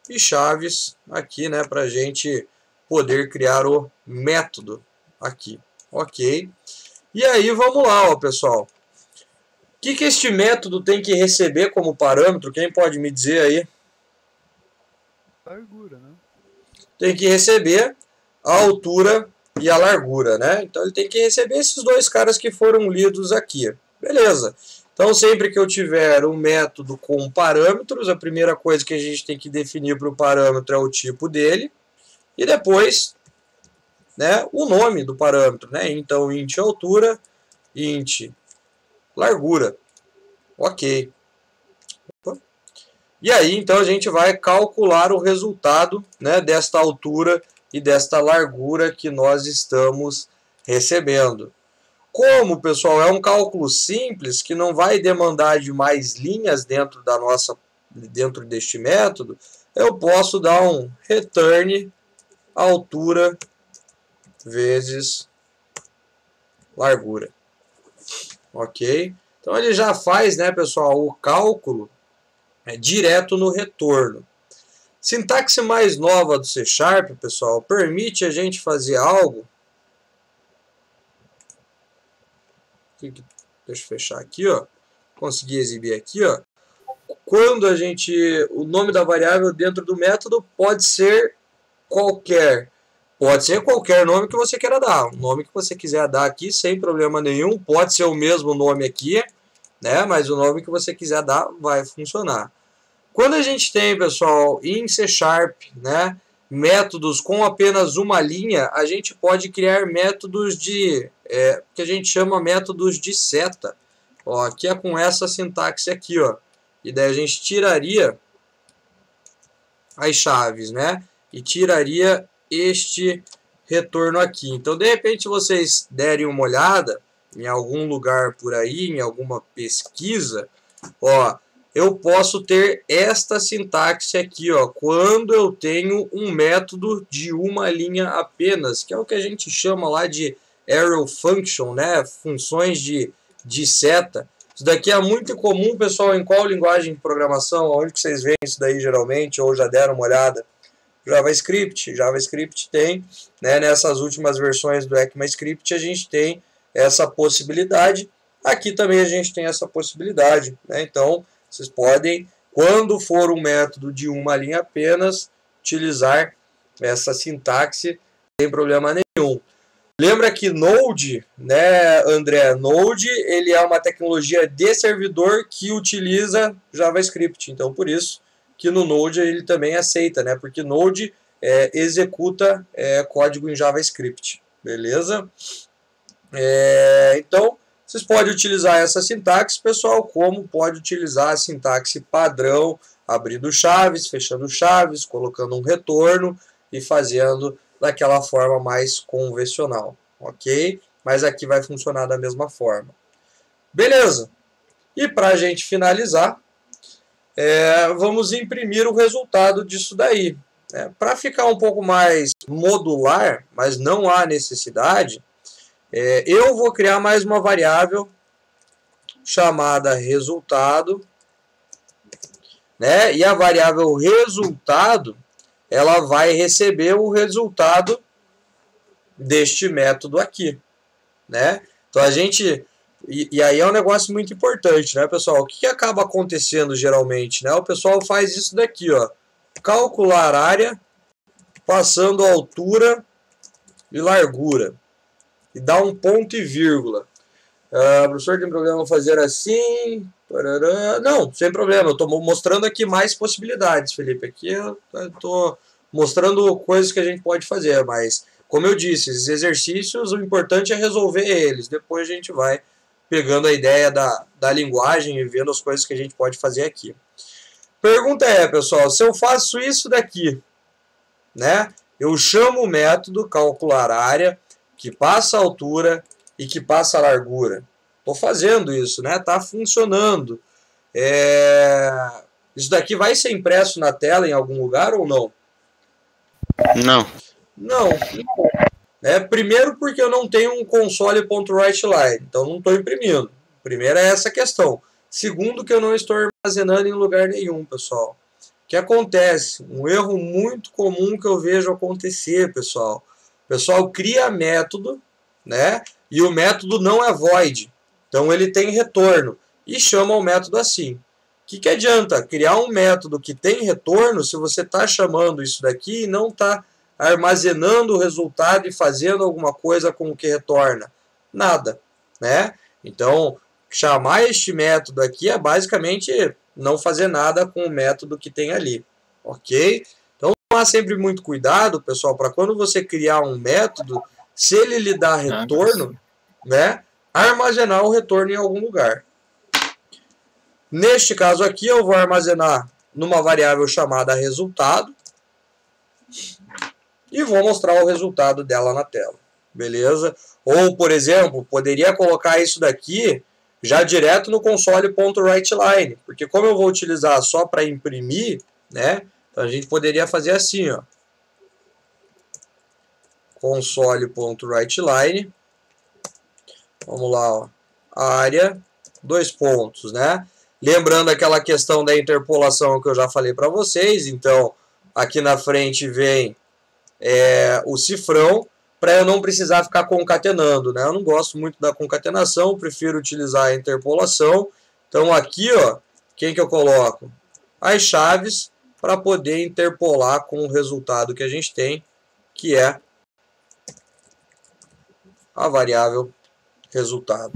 e chaves aqui, né, para a gente poder criar o método aqui, ok? E aí, vamos lá, ó, pessoal. O que este método tem que receber como parâmetro? Quem pode me dizer aí? Largura, né? Tem que receber a altura e a largura, né? Então ele tem que receber esses dois caras que foram lidos aqui. Beleza. Então sempre que eu tiver um método com parâmetros, a primeira coisa que a gente tem que definir para o parâmetro é o tipo dele e depois, né, o nome do parâmetro, né? Então int altura, int largura. Ok. E aí, então, a gente vai calcular o resultado, né, desta altura e desta largura que nós estamos recebendo. Como, pessoal, é um cálculo simples, que não vai demandar de mais linhas dentro deste método, eu posso dar um return altura vezes largura. Ok? Então, ele já faz, né, pessoal, o cálculo direto no retorno. Sintaxe mais nova do C#, pessoal, permite a gente fazer algo. Deixa eu fechar aqui, ó. Consegui exibir aqui, ó. Quando o nome da variável dentro do método pode ser qualquer. Pode ser qualquer nome que você queira dar. O nome que você quiser dar aqui, sem problema nenhum. Pode ser o mesmo nome aqui, né? Mas o nome que você quiser dar vai funcionar. Quando a gente tem, pessoal, em C#, né, métodos com apenas uma linha, a gente pode criar métodos que a gente chama métodos de seta. Ó, aqui é com essa sintaxe aqui, ó. E daí a gente tiraria as chaves, né? E tiraria este retorno aqui. Então, de repente, vocês derem uma olhada em algum lugar por aí, em alguma pesquisa, ó, eu posso ter esta sintaxe aqui, ó, quando eu tenho um método de uma linha apenas, que é o que a gente chama lá de arrow function, né? Funções de seta. Isso daqui é muito comum, pessoal, em qual linguagem de programação? Onde que vocês veem isso daí geralmente, ou já deram uma olhada? JavaScript. JavaScript tem, né, nessas últimas versões do ECMAScript a gente tem essa possibilidade. Aqui também a gente tem essa possibilidade, né? Então, vocês podem, quando for um método de uma linha apenas, utilizar essa sintaxe sem problema nenhum. Lembra que Node, né, André? Node, ele é uma tecnologia de servidor que utiliza JavaScript. Então, por isso que no Node ele também aceita, né? Porque Node executa código em JavaScript. Beleza? Então, vocês podem utilizar essa sintaxe, pessoal, como pode utilizar a sintaxe padrão, abrindo chaves, fechando chaves, colocando um retorno e fazendo daquela forma mais convencional, ok? Mas aqui vai funcionar da mesma forma. Beleza. E para a gente finalizar, vamos imprimir o resultado disso daí. Para ficar um pouco mais modular, mas não há necessidade, eu vou criar mais uma variável chamada resultado, né? E a variável resultado, ela vai receber o resultado deste método aqui, né? Então a gente... E aí é um negócio muito importante, né, pessoal? O que acaba acontecendo geralmente, né? O pessoal faz isso daqui, ó. Calcular área, passando altura e largura. E dá um ponto e vírgula. Professor, tem problema fazer assim? Parará. Não, sem problema. Eu estou mostrando aqui mais possibilidades, Felipe. Aqui eu estou mostrando coisas que a gente pode fazer. Mas, como eu disse, esses exercícios, o importante é resolver eles. Depois a gente vai pegando a ideia da linguagem e vendo as coisas que a gente pode fazer aqui. Pergunta pessoal, se eu faço isso daqui, né? Eu chamo o método calcular área, que passa a altura e que passa a largura. Estou fazendo isso, né? Está funcionando. Isso daqui vai ser impresso na tela em algum lugar ou não? Não. Não. Primeiro porque eu não tenho um console.writeLine, então não estou imprimindo. Primeiro é essa questão. Segundo que eu não estou armazenando em lugar nenhum, pessoal. O que acontece? Um erro muito comum que eu vejo acontecer, pessoal. O pessoal cria método, né? E o método não é void. Então ele tem retorno. E chama o método assim. O que adianta criar um método que tem retorno se você está chamando isso daqui e não está armazenando o resultado e fazendo alguma coisa com o que retorna? Nada, né? Então, chamar este método aqui é basicamente não fazer nada com o método que tem ali, ok? Então, tomar sempre muito cuidado, pessoal, para quando você criar um método, se ele lhe dá retorno, né, armazenar o retorno em algum lugar. Neste caso aqui, eu vou armazenar numa variável chamada resultado e vou mostrar o resultado dela na tela, beleza? Ou, por exemplo, poderia colocar isso daqui já direto no console.writeLine, porque como eu vou utilizar só para imprimir, né? Então a gente poderia fazer assim, ó. Console.writeLine. Vamos lá, ó. Área, 2 pontos, né? Lembrando aquela questão da interpolação que eu já falei para vocês, então aqui na frente vem o cifrão, para eu não precisar ficar concatenando, né? Eu não gosto muito da concatenação, prefiro utilizar a interpolação. Então aqui, ó, quem que eu coloco? As chaves para poder interpolar com o resultado que a gente tem, que é a variável resultado.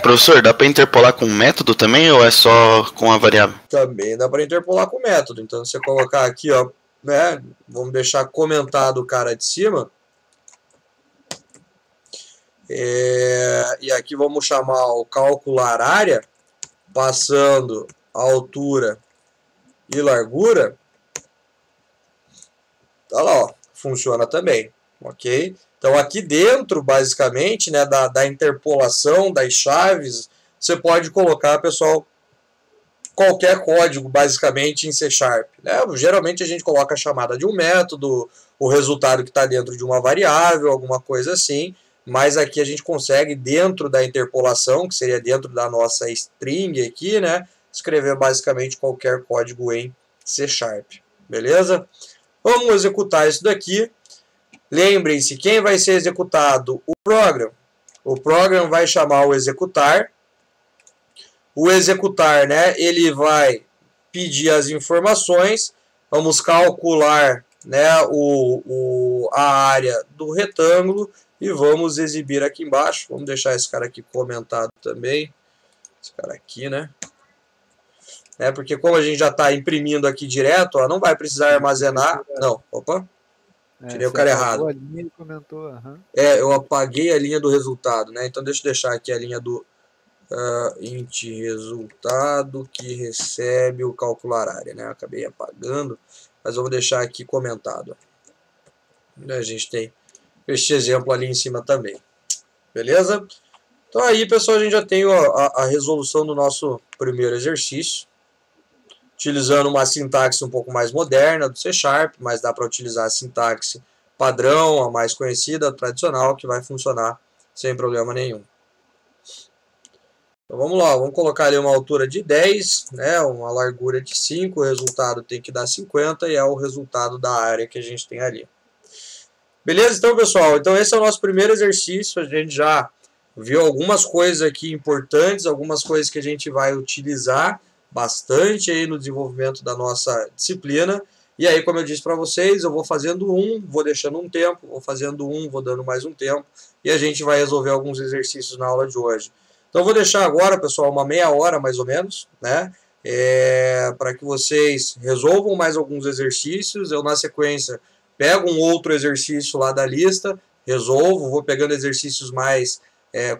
Professor, dá para interpolar com um método também ou é só com a variável? Também dá para interpolar com o método. Então, se você colocar aqui, ó, né, vamos deixar comentado o cara de cima. E aqui vamos chamar o calcular área, passando a altura e largura. Tá lá, ó, funciona também, ok? Então, aqui dentro, basicamente, né, da interpolação das chaves, você pode colocar, pessoal, qualquer código, basicamente, em C#. Né? Geralmente, a gente coloca a chamada de um método, o resultado que está dentro de uma variável, alguma coisa assim, mas aqui a gente consegue, dentro da interpolação, que seria dentro da nossa string aqui, né, escrever basicamente qualquer código em C#. Beleza? Vamos executar isso daqui. Lembrem-se, quem vai ser executado? O program. O program vai chamar o executar. O executar, né, ele vai pedir as informações. Vamos calcular, né, a área do retângulo e vamos exibir aqui embaixo. Vamos deixar esse cara aqui comentado também. Esse cara aqui, né? Porque como a gente já está imprimindo aqui direto, ó, não vai precisar armazenar. Não, opa. Tirei o cara errado. A linha e comentou, eu apaguei a linha do resultado, né? Então deixa eu deixar aqui a linha do int resultado que recebe o calcular área, né? Eu acabei apagando, mas vamos deixar aqui comentado. A gente tem este exemplo ali em cima também. Beleza? Então aí, pessoal, a gente já tem a resolução do nosso primeiro exercício. Utilizando uma sintaxe um pouco mais moderna do C#, mas dá para utilizar a sintaxe padrão, a mais conhecida, a tradicional, que vai funcionar sem problema nenhum. Então vamos lá, vamos colocar ali uma altura de 10, né, uma largura de 5, o resultado tem que dar 50 e é o resultado da área que a gente tem ali. Beleza? Então, pessoal, esse é o nosso primeiro exercício, a gente já viu algumas coisas aqui importantes, algumas coisas que a gente vai utilizar bastante aí no desenvolvimento da nossa disciplina. E aí, como eu disse para vocês, eu vou fazendo vou deixando um tempo, vou fazendo vou dando mais um tempo, e a gente vai resolver alguns exercícios na aula de hoje. Então, eu vou deixar agora, pessoal, uma meia hora mais ou menos, né, para que vocês resolvam mais alguns exercícios. Eu, na sequência, pego um outro exercício lá da lista, resolvo, vou pegando exercícios mais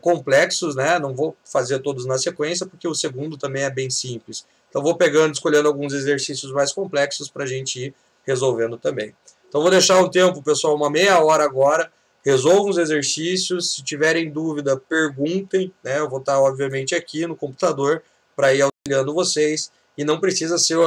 complexos, né? Não vou fazer todos na sequência, porque o segundo também é bem simples. Então, vou pegando, escolhendo alguns exercícios mais complexos para a gente ir resolvendo também. Então, vou deixar um tempo, pessoal, uma meia hora agora. Resolvam os exercícios. Se tiverem dúvida, perguntem, né? Eu vou estar, obviamente, aqui no computador para ir auxiliando vocês. E não precisa ser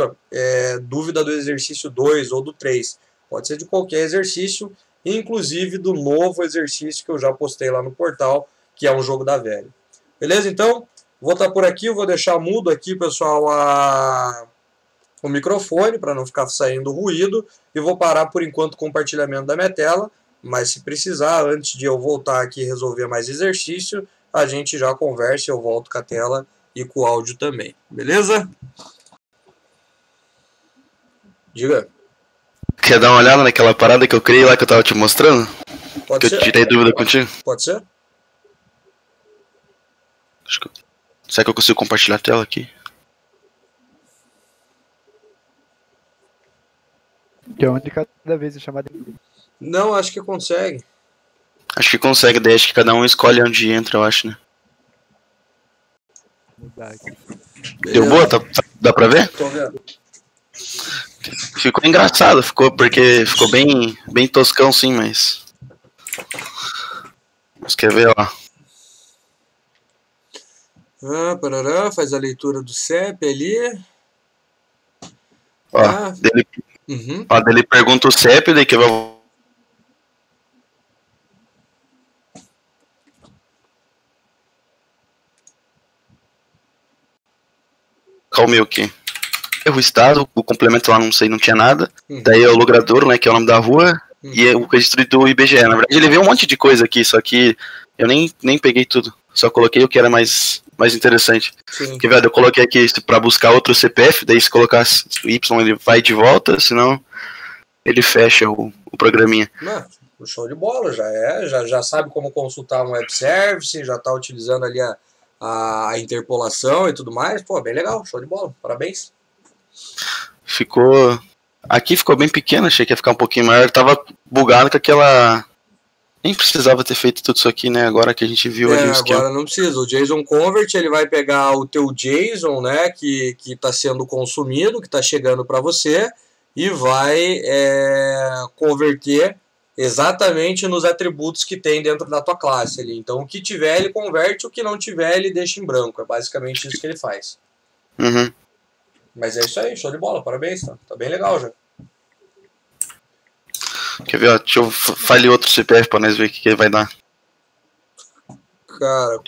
dúvida do exercício 2 ou do 3. Pode ser de qualquer exercício, inclusive do novo exercício que eu já postei lá no portal, que é um jogo da velha. Beleza? Então, vou estar por aqui, eu vou deixar mudo aqui, pessoal, o microfone, para não ficar saindo ruído, e vou parar por enquanto o compartilhamento da minha tela, mas se precisar, antes de eu voltar aqui e resolver mais exercício, a gente já conversa, eu volto com a tela e com o áudio também. Beleza? Diga. Quer dar uma olhada naquela parada que eu criei lá que eu tava te mostrando? Pode ser? Eu tirei dúvida contigo? Pode ser? Será que eu consigo compartilhar a tela aqui? Que é onde cada vez é chamada. Não, acho que consegue. Acho que consegue, daí acho que cada um escolhe onde entra, eu acho, né? Mudar aqui. Deu boa? Dá pra ver? Tô vendo. Ficou engraçado, porque ficou bem toscão sim, mas... Mas quer ver, ó. Parará, faz a leitura do CEP ali. Ó, dele pergunta o CEP, daí que vai... O meu aqui. O estado, o complemento lá não sei, não tinha nada. Daí é o logradouro, né, que é o nome da rua, e é o registro do IBGE. Na verdade ele veio um monte de coisa aqui, só que eu nem peguei tudo. Só coloquei o que era mais interessante. Porque, velho, eu coloquei aqui pra buscar outro CPF, daí se colocar o Y ele vai de volta, senão ele fecha o programinha. show de bola, já sabe como consultar um web service, já está utilizando ali a interpolação e tudo mais. Pô, bem legal, show de bola, parabéns. Aqui ficou bem pequeno, achei que ia ficar um pouquinho maior. Tava bugado com aquela. Nem precisava ter feito tudo isso aqui, né? Agora que a gente viu ali o esquema. Agora não precisa. O JSON Convert ele vai pegar o teu JSON, né, que está sendo consumido, que está chegando para você, e vai converter exatamente nos atributos que tem dentro da tua classe ali. Então o que tiver ele converte, o que não tiver ele deixa em branco. É basicamente isso que ele faz. Uhum. Mas é isso aí, show de bola, parabéns, tá bem legal já. Quer ver, ó, deixa eu falar outro CPF pra nós ver o que ele vai dar. Cara,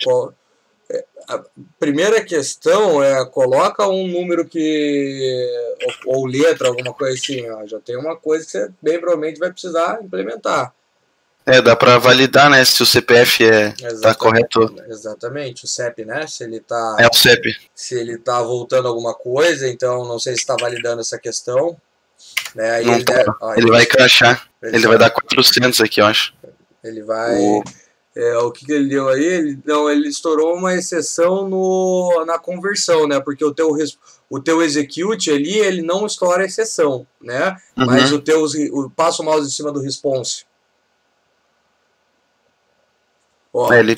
a primeira questão coloca um número ou letra, alguma coisa assim, ó, já tem uma coisa que você bem provavelmente vai precisar implementar. Dá pra validar, né, se o CPF tá correto. Exatamente, o CEP, né, se ele tá... É o CEP. Se ele tá voltando alguma coisa, então não sei se está validando essa questão. Né, aí não ele vai crashar. Ele vai dar 400 aqui, eu acho. Ele vai... o que ele deu aí? Ele estourou uma exceção na conversão, né? Porque o teu execute ali, ele não estoura a exceção, né? Uhum. Mas passa o mouse em cima do response. Ó, ele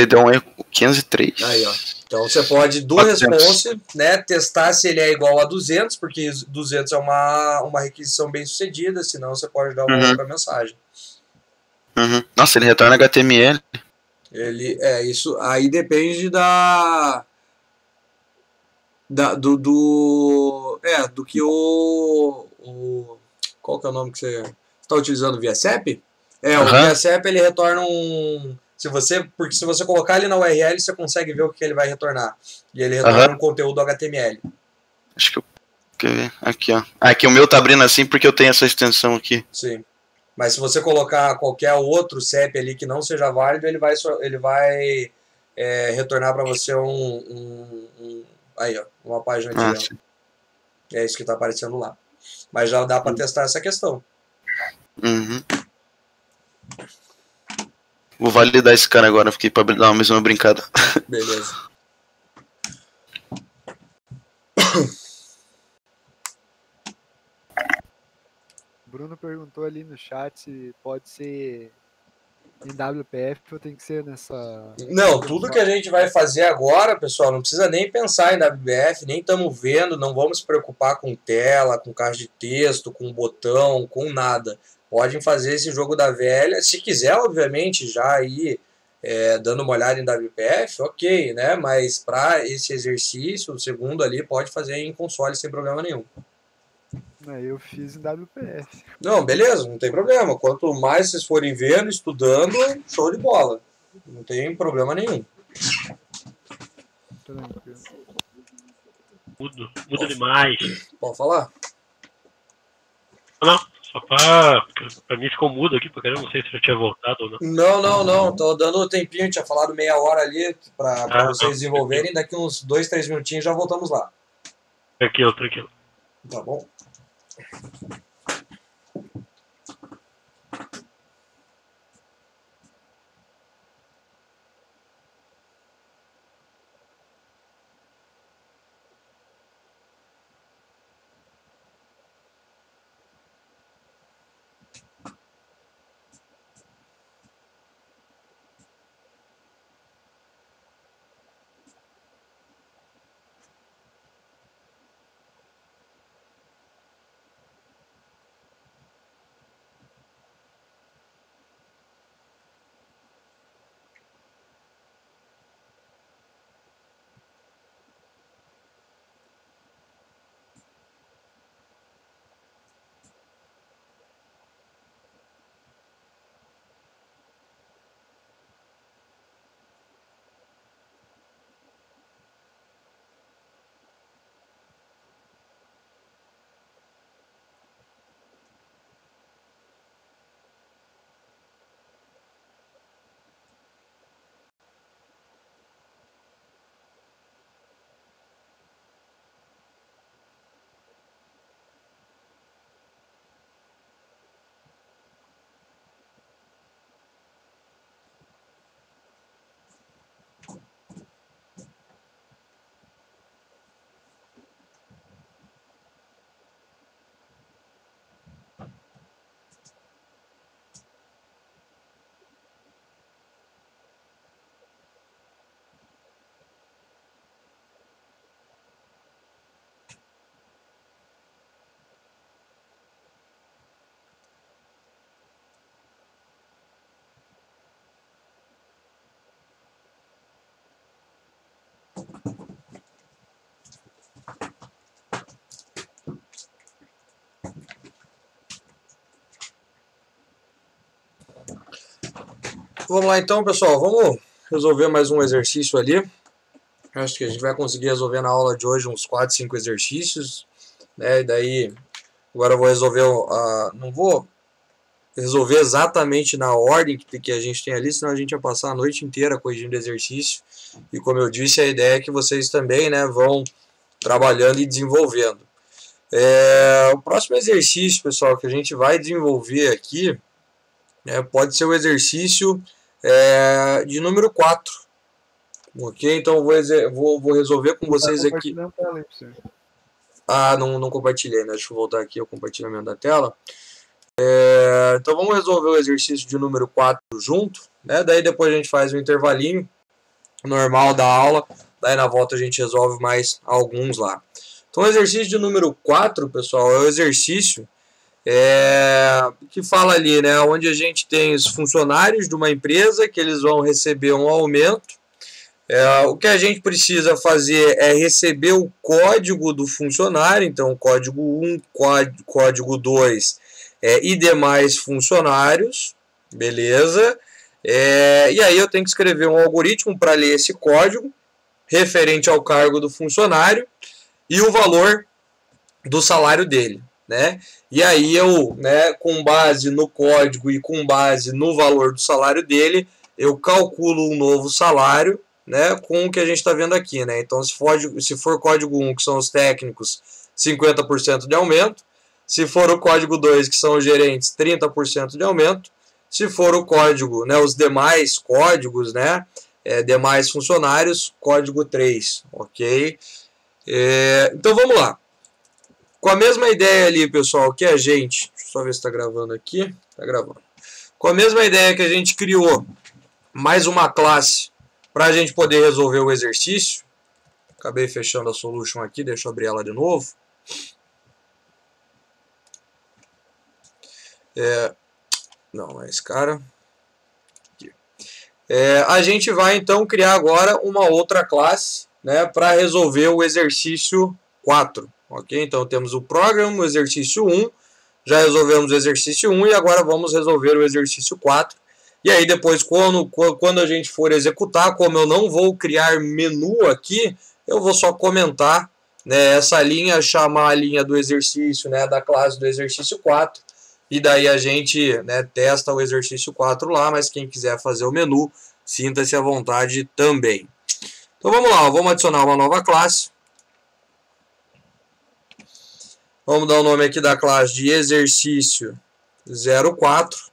deu um erro 503. Aí, ó. Então você pode do 400. Response, né, testar se ele é igual a 200, porque 200 é uma requisição bem sucedida, senão você pode dar uma outra mensagem. Uhum. Nossa, ele retorna HTML. Isso aí depende do que qual que é o nome que você está utilizando? Via CEP? O Via CEP ele retorna porque se você colocar ele na URL, você consegue ver o que ele vai retornar. E ele retorna um conteúdo HTML. Acho que eu quero ver. Aqui, ó. Aqui o meu tá abrindo assim porque eu tenho essa extensão aqui. Sim. Mas se você colocar qualquer outro CEP ali que não seja válido, ele vai retornar para você aí, ó, uma página de erro. É isso que está aparecendo lá. Mas já dá para testar essa questão. Uhum. Vou validar esse cara agora, fiquei para dar mais uma brincada. Beleza. Bruno perguntou ali no chat se pode ser em WPF ou tem que ser nessa... Não, tudo que a gente vai fazer agora, pessoal, não precisa nem pensar em WPF, nem estamos vendo, não vamos se preocupar com tela, com caixa de texto, com botão, com nada. Podem fazer esse jogo da velha, se quiser, obviamente, já aí dando uma olhada em WPF, ok, né? Mas para esse exercício, o segundo ali, pode fazer em console sem problema nenhum. Eu fiz em WPF. Não, beleza, não tem problema. Quanto mais vocês forem vendo, estudando, show de bola. Não tem problema nenhum. Tranquilo. Muda demais. Pode falar? Não, só pra mim ficou mudo aqui, porque eu não sei se já tinha voltado ou não. Não. Tô dando tempinho, tinha falado meia hora ali pra vocês desenvolverem. Daqui uns 2, 3 minutinhos já voltamos lá. Tranquilo. Tá bom? Vamos lá então, pessoal. Vamos resolver mais um exercício ali. Acho que a gente vai conseguir resolver na aula de hoje uns 4, 5 exercícios, né? E daí, agora eu vou resolver, não vou resolver exatamente na ordem que a gente tem ali, senão a gente vai passar a noite inteira corrigindo exercício. E como eu disse, a ideia é que vocês também, né, vão trabalhando e desenvolvendo. O próximo exercício, pessoal, que a gente vai desenvolver aqui, pode ser o exercício de número 4. Ok? Então eu vou resolver com vocês aqui. Não compartilhei, né? Deixa eu voltar aqui o compartilhamento da tela. Então vamos resolver o exercício de número 4 junto, né? Daí depois a gente faz um intervalinho normal da aula. Daí na volta a gente resolve mais alguns lá. Então o exercício de número 4, pessoal, é o exercício que fala ali, né? Onde a gente tem os funcionários de uma empresa que eles vão receber um aumento. O que a gente precisa fazer é receber o código do funcionário, então código 1, código 2 e demais funcionários, beleza? E aí eu tenho que escrever um algoritmo para ler esse código referente ao cargo do funcionário e o valor do salário dele, né? E aí eu, né, com base no código e com base no valor do salário dele, eu calculo um novo salário, né, com o que a gente está vendo aqui, né? Então, se for código 1, que são os técnicos, 50% de aumento. Se for o código 2, que são os gerentes, 30% de aumento. Se for o código, né, os demais códigos, né, demais funcionários, código 3, ok? Então, vamos lá. Com a mesma ideia ali, pessoal, que a gente... Deixa eu só ver se está gravando aqui. Está gravando. Com a mesma ideia que a gente criou mais uma classe para a gente poder resolver o exercício. Acabei fechando a solution aqui, deixa eu abrir ela de novo. Não, é esse cara. Aqui. A gente vai então criar agora uma outra classe, né, para resolver o exercício 4. Ok? Então temos o program, o exercício 1. Já resolvemos o exercício 1 e agora vamos resolver o exercício 4. E aí depois, quando a gente for executar, como eu não vou criar menu aqui, eu vou só comentar, né, essa linha, chamar a linha do exercício, né, da classe do exercício 4. E daí a gente, né, testa o exercício 4 lá, mas quem quiser fazer o menu, sinta-se à vontade também. Então vamos lá, vamos adicionar uma nova classe. Vamos dar o nome aqui da classe de exercício 04.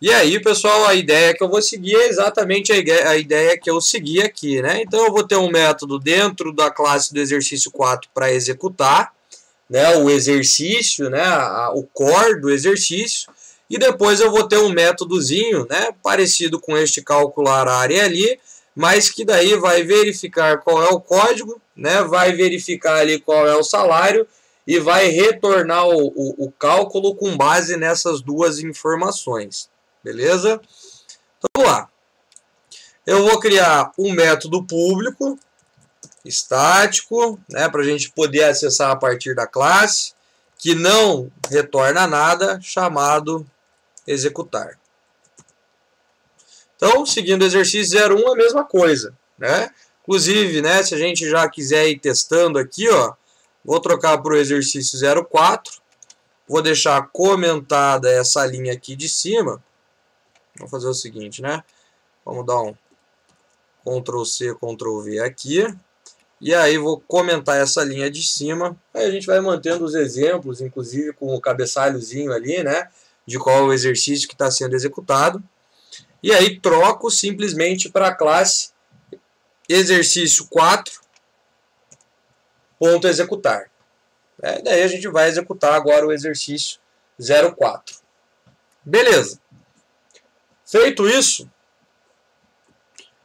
E aí, pessoal, a ideia que eu vou seguir é exatamente a ideia que eu segui aqui, né? Então, eu vou ter um método dentro da classe do exercício 4 para executar, né, o exercício, né, o core do exercício. E depois eu vou ter um métodozinho, né, parecido com este calcular área ali, mas que daí vai verificar qual é o código, né, vai verificar ali qual é o salário e vai retornar o cálculo com base nessas duas informações. Beleza? Então, vamos lá. Eu vou criar um método público, estático, né, para a gente poder acessar a partir da classe, que não retorna nada, chamado executar. Então, seguindo o exercício 01, a mesma coisa, né? Inclusive, né, se a gente já quiser ir testando aqui, ó, vou trocar para o exercício 04, vou deixar comentada essa linha aqui de cima. Vamos fazer o seguinte, né? Vamos dar um Ctrl+C, Ctrl+V aqui. E aí vou comentar essa linha de cima. Aí a gente vai mantendo os exemplos, inclusive com o cabeçalhozinho ali, né? De qual é o exercício que está sendo executado. E aí troco simplesmente para a classe exercício 4.executar. Daí a gente vai executar agora o exercício 04. Beleza. Feito isso,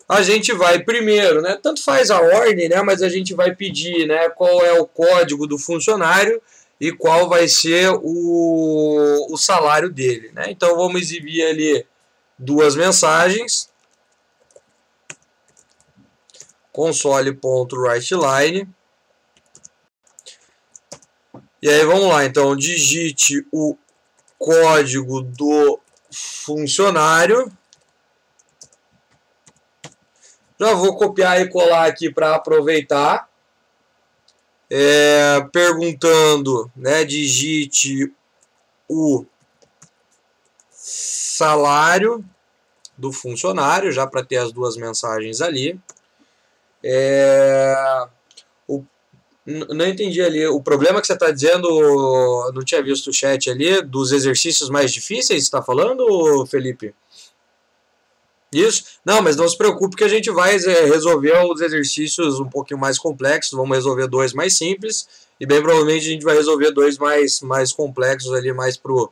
a gente vai primeiro, né, tanto faz a ordem, né, mas a gente vai pedir, né, qual é o código do funcionário e qual vai ser o salário dele, né? Então vamos exibir ali duas mensagens, console.writeLine, e aí vamos lá, então digite o código do funcionário. Já vou copiar e colar aqui para aproveitar. Perguntando, né, digite o salário do funcionário, já para ter as duas mensagens ali. Não entendi ali. O problema que você está dizendo, não tinha visto o chat ali, dos exercícios mais difíceis, você está falando, Felipe? Isso? Não, mas não se preocupe que a gente vai resolver os exercícios um pouquinho mais complexos. Vamos resolver dois mais simples e bem provavelmente a gente vai resolver dois mais complexos ali mais pro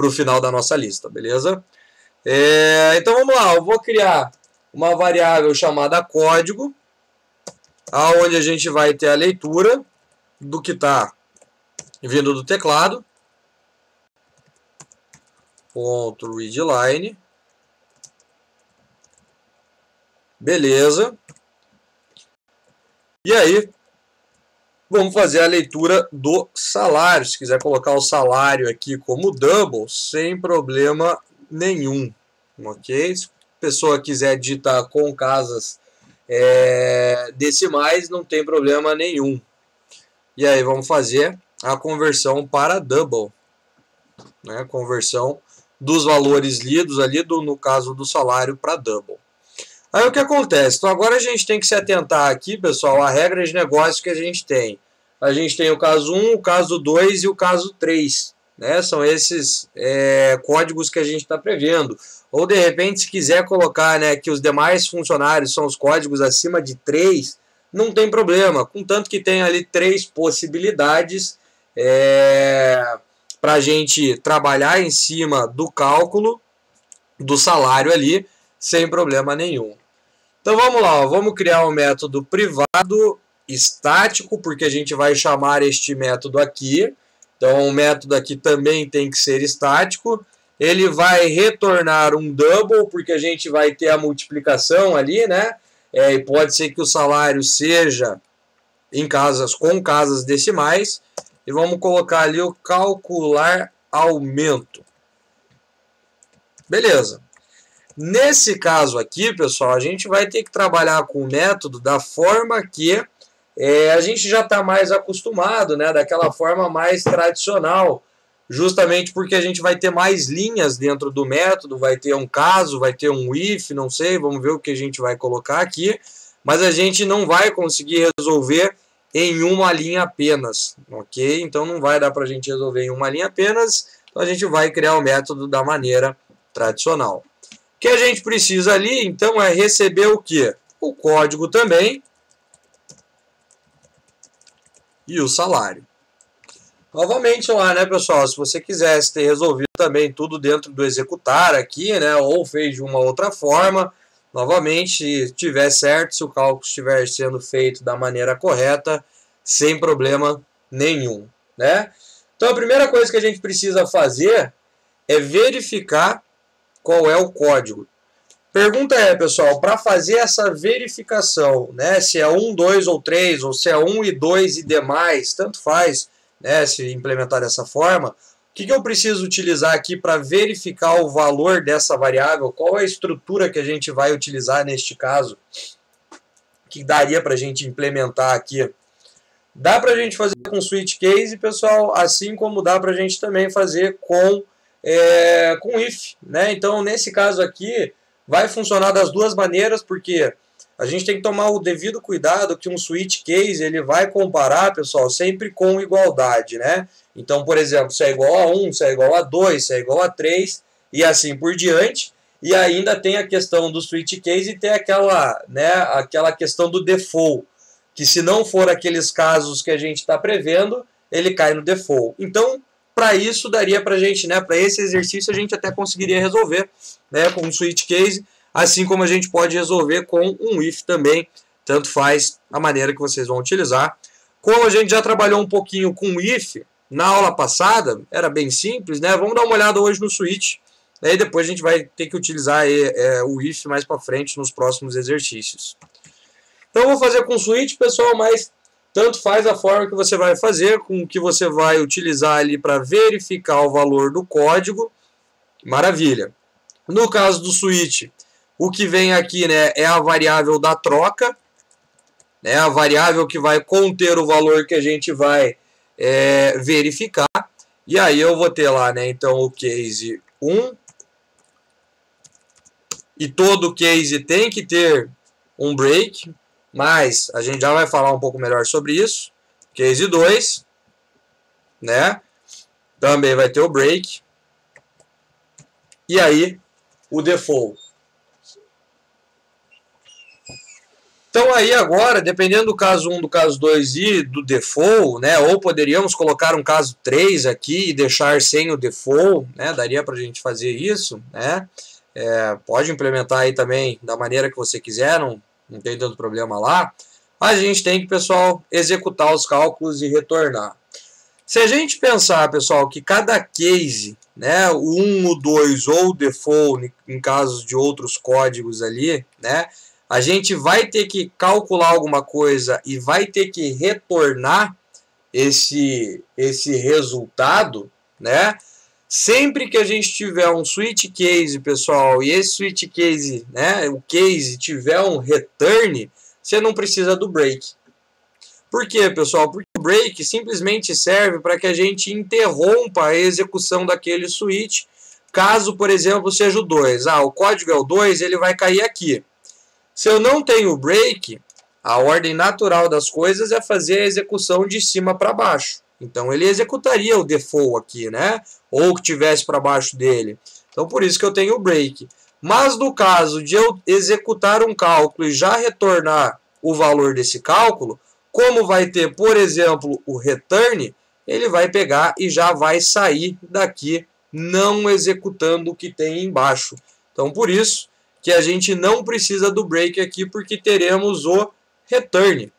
final da nossa lista, beleza? Então vamos lá, eu vou criar uma variável chamada código, aonde a gente vai ter a leitura do que está vindo do teclado, ponto readline. Beleza. E aí, vamos fazer a leitura do salário. Se quiser colocar o salário aqui como double, sem problema nenhum. Ok? Se a pessoa quiser digitar com casas decimais, não tem problema nenhum. E aí, vamos fazer a conversão para double. Né? Conversão dos valores lidos ali, no caso do salário, para double. Aí o que acontece? Então agora a gente tem que se atentar aqui, pessoal, à regra de negócio que a gente tem. A gente tem o caso 1, o caso 2 e o caso 3. Né? São esses códigos que a gente está prevendo. Ou de repente, se quiser colocar, né, que os demais funcionários são os códigos acima de 3, não tem problema. Contanto que tem ali 3 possibilidades para a gente trabalhar em cima do cálculo do salário ali, sem problema nenhum. Então vamos lá, ó, vamos criar um método privado estático, porque a gente vai chamar este método aqui. Então o método aqui também tem que ser estático. Ele vai retornar um double, porque a gente vai ter a multiplicação ali, né? E pode ser que o salário seja com casas decimais. E vamos colocar ali o calcular aumento. Beleza. Nesse caso aqui, pessoal, a gente vai ter que trabalhar com o método da forma que a gente já está mais acostumado, né? Daquela forma mais tradicional, justamente porque a gente vai ter mais linhas dentro do método, vai ter um caso, vai ter um if, não sei, vamos ver o que a gente vai colocar aqui, mas a gente não vai conseguir resolver em uma linha apenas, ok? Então não vai dar para a gente resolver em uma linha apenas, então a gente vai criar o método da maneira tradicional. O que a gente precisa ali, então, é receber o quê? O código também e o salário. Novamente lá, né, pessoal, se você quisesse ter resolvido também tudo dentro do executar aqui, né, ou fez de uma outra forma, novamente, se estiver certo, se o cálculo estiver sendo feito da maneira correta, sem problema nenhum, né? Então, a primeira coisa que a gente precisa fazer é verificar qual é o código. Pergunta pessoal, para fazer essa verificação, né, se é 1, 2 ou 3, ou se é 1 e 2 e demais, tanto faz, né, se implementar dessa forma, o que eu preciso utilizar aqui para verificar o valor dessa variável? Qual é a estrutura que a gente vai utilizar neste caso? Que daria para a gente implementar aqui? Dá para a gente fazer com switch case, pessoal, assim como dá para a gente também fazer com if, né? Então, nesse caso aqui, vai funcionar das duas maneiras, porque a gente tem que tomar o devido cuidado que um switch case, ele vai comparar, pessoal, sempre com igualdade, né? Então, por exemplo, se é igual a 1, se é igual a 2, se é igual a 3, e assim por diante. E ainda tem a questão do switch case e tem aquela questão do default, que se não for aqueles casos que a gente está prevendo, ele cai no default. Então, para isso, daria para a gente, né, para esse exercício, a gente até conseguiria resolver, né, com um switch case, assim como a gente pode resolver com um if também, tanto faz a maneira que vocês vão utilizar. Como a gente já trabalhou um pouquinho com if na aula passada, era bem simples, né, vamos dar uma olhada hoje no switch, aí depois a gente vai ter que utilizar o if mais para frente nos próximos exercícios. Então eu vou fazer com switch, pessoal, mas tanto faz a forma que você vai fazer, com o que você vai utilizar ali para verificar o valor do código. Maravilha. No caso do switch, o que vem aqui, né, é a variável da troca, né, a variável que vai conter o valor que a gente vai verificar. E aí eu vou ter lá, né, então o case 1. E todo case tem que ter um break, mas a gente já vai falar um pouco melhor sobre isso. Case 2, né, também vai ter o break. E aí o default. Então aí agora, dependendo do caso 1, do caso 2 e do default, né, ou poderíamos colocar um caso 3 aqui e deixar sem o default, né, daria para a gente fazer isso, né, pode implementar aí também da maneira que você quiser, não tem tanto problema lá. A gente tem que, pessoal, executar os cálculos e retornar. Se a gente pensar, pessoal, que cada case, né, o 1, o 2 ou o default, em casos de outros códigos ali, né, a gente vai ter que calcular alguma coisa e vai ter que retornar esse resultado, né? Sempre que a gente tiver um switch case, pessoal, e esse switch case, né, o case tiver um return, você não precisa do break. Por quê, pessoal? Porque o break simplesmente serve para que a gente interrompa a execução daquele switch, caso, por exemplo, seja o 2. O código é o 2, ele vai cair aqui. Se eu não tenho break, a ordem natural das coisas é fazer a execução de cima para baixo. Então ele executaria o default aqui, né? Ou que tivesse para baixo dele. Então por isso que eu tenho o break. Mas no caso de eu executar um cálculo e já retornar o valor desse cálculo, como vai ter, por exemplo, o return, ele vai pegar e já vai sair daqui não executando o que tem embaixo. Então por isso que a gente não precisa do break aqui, porque teremos o return,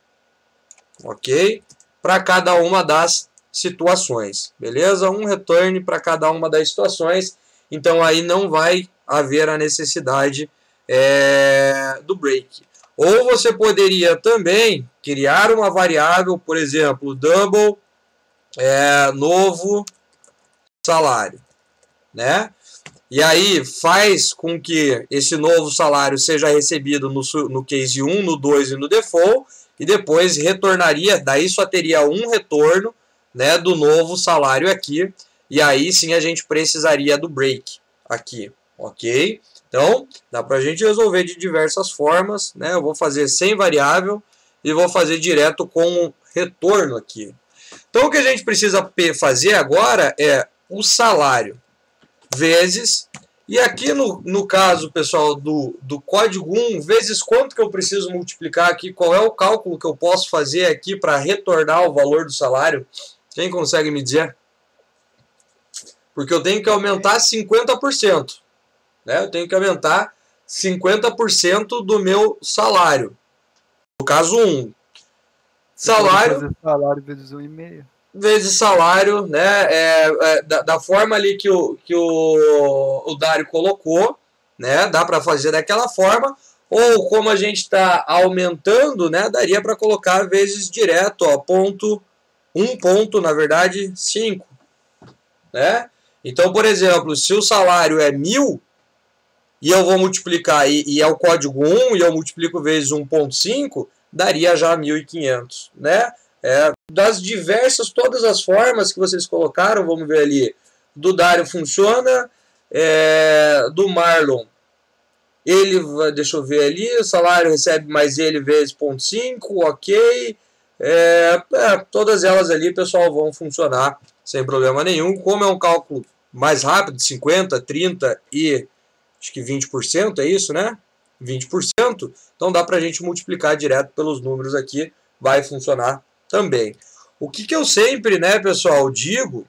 ok? Para cada uma das situações, beleza? Um return para cada uma das situações, então aí não vai haver a necessidade do break. Ou você poderia também criar uma variável, por exemplo, double novo salário, né? E aí faz com que esse novo salário seja recebido no case 1, no 2 e no default, e depois retornaria, daí só teria um retorno, né, do novo salário aqui, e aí sim a gente precisaria do break aqui, ok? Então, dá pra gente resolver de diversas formas, né? Eu vou fazer sem variável e vou fazer direto com retorno aqui. Então, o que a gente precisa fazer agora é o salário vezes, e aqui no caso, pessoal, do código 1, vezes quanto que eu preciso multiplicar aqui, qual é o cálculo que eu posso fazer aqui para retornar o valor do salário? Quem consegue me dizer? Porque eu tenho que aumentar 50%, né? Eu tenho que aumentar 50% do meu salário. No caso 1. Salário vezes 1,5. Vezes salário, né, da forma ali que o Dário colocou, né, dá para fazer daquela forma, ou como a gente está aumentando, né, daria para colocar vezes direto, ó, na verdade, 5, né? Então, por exemplo, se o salário é 1.000, e eu vou multiplicar, e é o código 1, e eu multiplico vezes 1,5, daria já 1.500, né? Das diversas, todas as formas que vocês colocaram, vamos ver ali, do Dário funciona, do Marlon, ele, deixa eu ver ali, o salário recebe mais ele vezes 0,5, ok, todas elas ali, pessoal, vão funcionar sem problema nenhum. Como é um cálculo mais rápido, 50%, 30% e acho que 20%, é isso, né? 20%, então dá pra gente multiplicar direto pelos números aqui, vai funcionar também. O que eu sempre, né, pessoal, digo,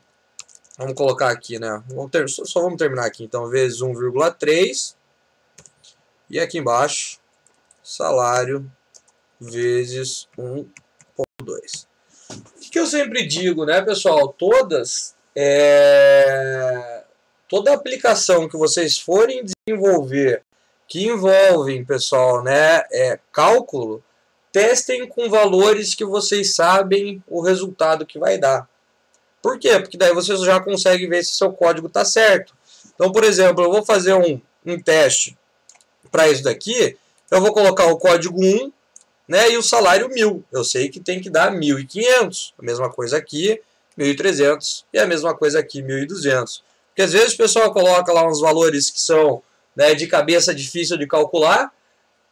vamos colocar aqui, né, só vamos terminar aqui, então, vezes 1,3, e aqui embaixo, salário vezes 1,2. O que eu sempre digo, né, pessoal, toda aplicação que vocês forem desenvolver, que envolvem, pessoal, né, cálculo, testem com valores que vocês sabem o resultado que vai dar. Por quê? Porque daí vocês já conseguem ver se seu código está certo. Então, por exemplo, eu vou fazer um teste para isso daqui, eu vou colocar o código 1, né, e o salário 1.000. Eu sei que tem que dar 1.500. A mesma coisa aqui, 1.300. E a mesma coisa aqui, 1.200. Porque às vezes o pessoal coloca lá uns valores que são, né, de cabeça difícil de calcular.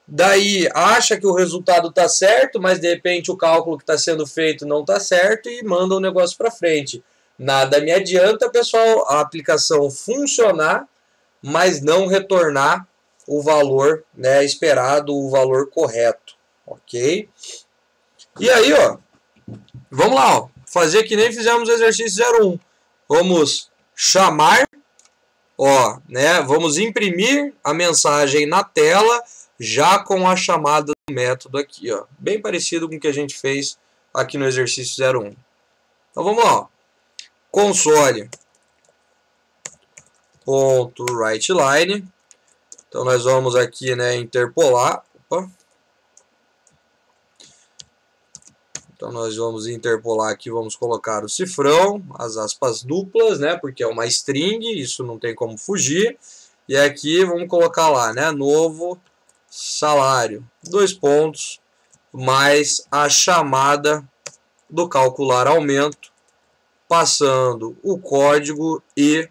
Daí acha que o resultado está certo, mas de repente o cálculo que está sendo feito não está certo e manda o negócio para frente. Nada me adianta, pessoal, a aplicação funcionar, mas não retornar o valor, né, esperado, o valor correto. Ok? E aí, ó, vamos lá, ó, fazer que nem fizemos o exercício 01. Vamos chamar, ó, né, vamos imprimir a mensagem na tela já com a chamada do método aqui, ó, bem parecido com o que a gente fez aqui no exercício 01. Então vamos lá, ó. Console.writeLine. Então nós vamos aqui, né, interpolar. Opa. Então nós vamos interpolar aqui, vamos colocar o cifrão, as aspas duplas, né, porque é uma string, isso não tem como fugir. E aqui vamos colocar lá, né, novo salário, 2 pontos, mais a chamada do calcular aumento, passando o código e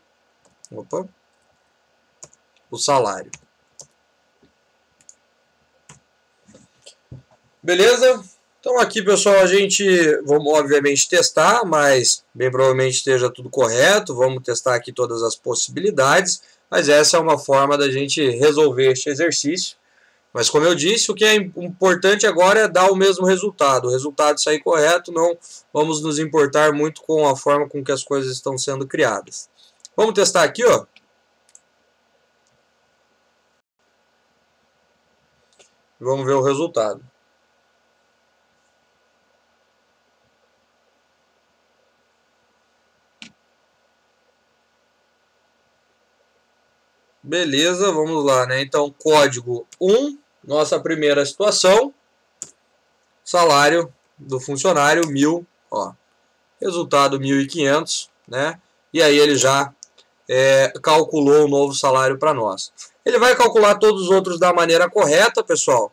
o salário. Beleza? Então aqui, pessoal, a gente vamos obviamente testar, mas bem provavelmente esteja tudo correto. Vamos testar aqui todas as possibilidades, mas essa é uma forma da gente resolver este exercício. Mas como eu disse, o que é importante agora é dar o mesmo resultado. O resultado sair correto, não vamos nos importar muito com a forma com que as coisas estão sendo criadas. Vamos testar aqui, ó. Vamos ver o resultado. Beleza, vamos lá, né? Então, código 1, nossa primeira situação. Salário do funcionário, 1.000, ó. Resultado 1.500, né? E aí ele já calculou o novo salário para nós. Ele vai calcular todos os outros da maneira correta, pessoal.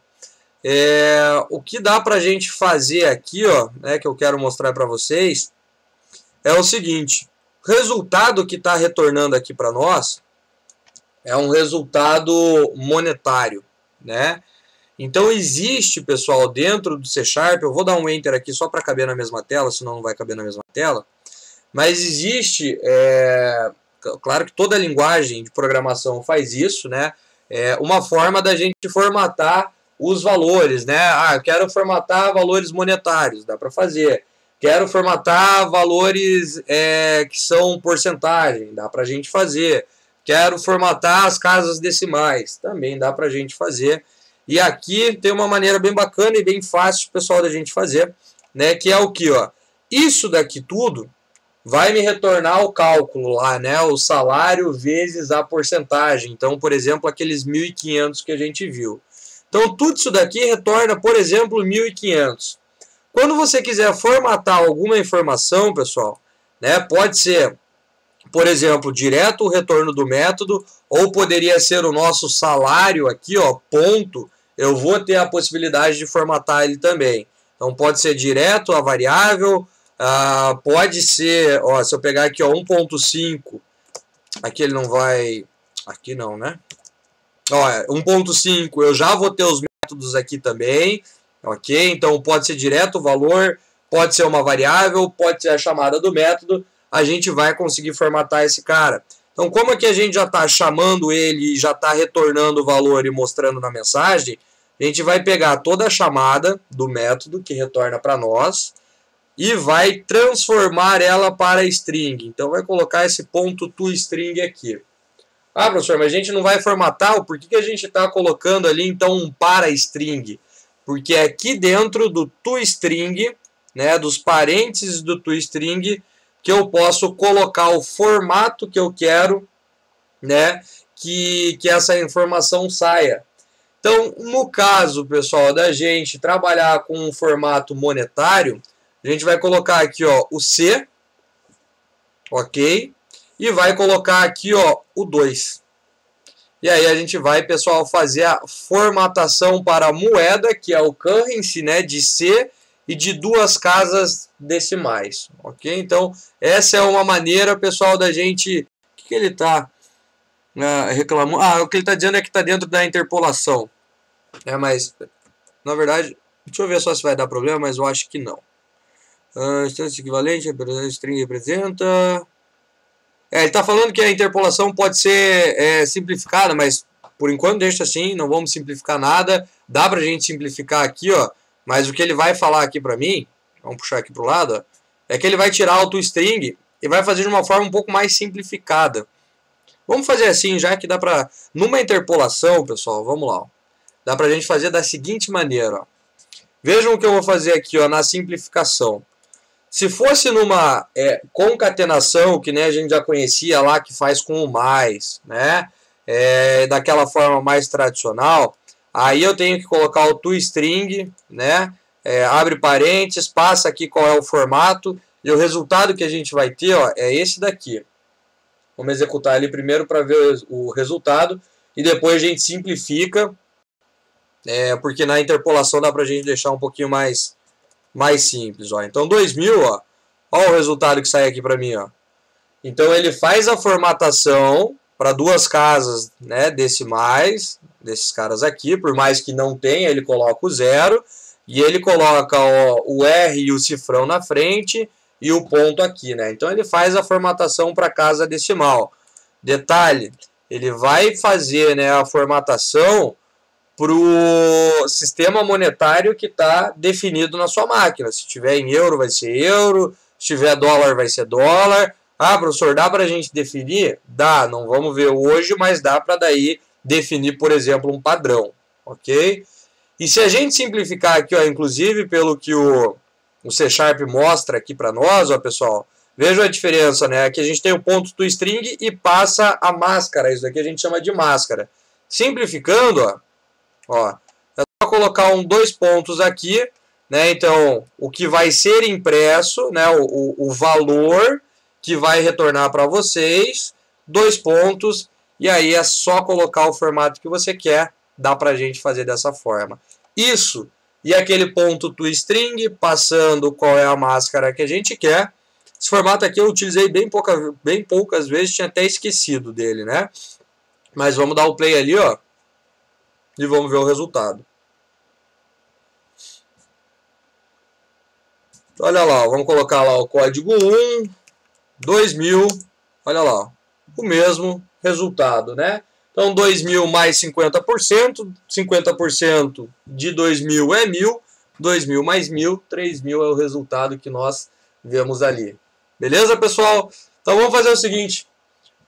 O que dá para a gente fazer aqui, ó, né, que eu quero mostrar para vocês, é o seguinte. O resultado que está retornando aqui para nós é um resultado monetário, né? Então existe, pessoal, dentro do C#, eu vou dar um Enter aqui só para caber na mesma tela, senão não vai caber na mesma tela, mas existe, claro que toda linguagem de programação faz isso, né? Uma forma da gente formatar os valores, né? Ah, eu quero formatar valores monetários, dá para fazer. Quero formatar valores que são porcentagem, dá para a gente fazer. Quero formatar as casas decimais, também dá para a gente fazer. E aqui tem uma maneira bem bacana e bem fácil, pessoal, da gente fazer, né? Que é o que, ó, isso daqui tudo vai me retornar o cálculo lá, né? O salário vezes a porcentagem. Então, por exemplo, aqueles 1.500 que a gente viu. Então, tudo isso daqui retorna, por exemplo, 1.500. Quando você quiser formatar alguma informação, pessoal, né? Pode ser, por exemplo, direto o retorno do método, ou poderia ser o nosso salário aqui, ó, ponto. Eu vou ter a possibilidade de formatar ele também. Então pode ser direto a variável, pode ser, ó, se eu pegar aqui, ó, 1.5, aqui ele não vai, aqui não, né? Ó, 1.5 eu já vou ter os métodos aqui também, ok? Então pode ser direto o valor, pode ser uma variável, pode ser a chamada do método. A gente vai conseguir formatar esse cara. Então, como é que a gente já está chamando ele e já está retornando o valor e mostrando na mensagem, a gente vai pegar toda a chamada do método que retorna para nós e vai transformar ela para string. Então, vai colocar esse ponto toString aqui. Ah, professor, mas a gente não vai formatar? Por que a gente está colocando ali, então, um para string? Porque aqui dentro do toString, né, dos parênteses do toString, que eu posso colocar o formato que eu quero, né, que essa informação saia. Então, no caso, pessoal, da gente trabalhar com um formato monetário, a gente vai colocar aqui, ó, o C, ok? E vai colocar aqui, ó, o 2. E aí a gente vai, pessoal, fazer a formatação para a moeda, que é o currency, né, de C e de 2 casas decimais, ok? Então, essa é uma maneira, pessoal, da gente... O que ele está reclamando? O que ele está dizendo é que está dentro da interpolação. Mas, na verdade, deixa eu ver só se vai dar problema, mas eu acho que não. Instância equivalente, a string representa... ele está falando que a interpolação pode ser simplificada, mas por enquanto deixa assim, não vamos simplificar nada. Dá para a gente simplificar aqui, ó, mas o que ele vai falar aqui para mim, vamos puxar aqui para o lado, ó, é que ele vai tirar o toString e vai fazer de uma forma um pouco mais simplificada. Vamos fazer assim, já que dá para... Numa interpolação, pessoal, vamos lá. Ó, dá para a gente fazer da seguinte maneira. Ó. Vejam o que eu vou fazer aqui, ó, na simplificação. Se fosse numa concatenação, que nem a gente já conhecia lá, que faz com o mais, né? Daquela forma mais tradicional, aí eu tenho que colocar o toString, né? Abre parênteses, passa aqui qual é o formato, e o resultado que a gente vai ter, ó, é esse daqui. Vamos executar ele primeiro para ver o resultado, e depois a gente simplifica, porque na interpolação dá para a gente deixar um pouquinho mais simples, ó. Então 2000, ó o resultado que sai aqui para mim, ó. Então ele faz a formatação para 2 casas, né, decimais, desses caras aqui, por mais que não tenha, ele coloca o 0, e ele coloca o R e o cifrão na frente, e o ponto aqui, né. Então ele faz a formatação para casa decimal. Detalhe, ele vai fazer, né, a formatação para o sistema monetário que está definido na sua máquina. Se tiver em euro, vai ser euro. Se tiver dólar, vai ser dólar. Professor, dá para a gente definir? Dá, não vamos ver hoje, mas dá para daí definir, por exemplo, um padrão. Ok? E se a gente simplificar aqui, ó, inclusive pelo que o C# mostra aqui para nós, ó, pessoal, vejam a diferença, né? Aqui a gente tem o ponto toString e passa a máscara. Isso daqui a gente chama de máscara. Simplificando, ó, é só colocar 2 pontos aqui, né? Então, o que vai ser impresso, né? O valor que vai retornar para vocês, 2 pontos, e aí é só colocar o formato que você quer, dá para a gente fazer dessa forma. Isso, e aquele ponto toString, passando qual é a máscara que a gente quer. Esse formato aqui eu utilizei bem poucas vezes, tinha até esquecido dele, né? Mas vamos dar o play ali, ó. E vamos ver o resultado. Olha lá, vamos colocar lá o código 1, 2000, olha lá, o mesmo resultado, né? Então 2000 mais 50%, 50% de 2000 é 1000, 2000 mais 1000, 3000 é o resultado que nós vemos ali. Beleza, pessoal? Então vamos fazer o seguinte,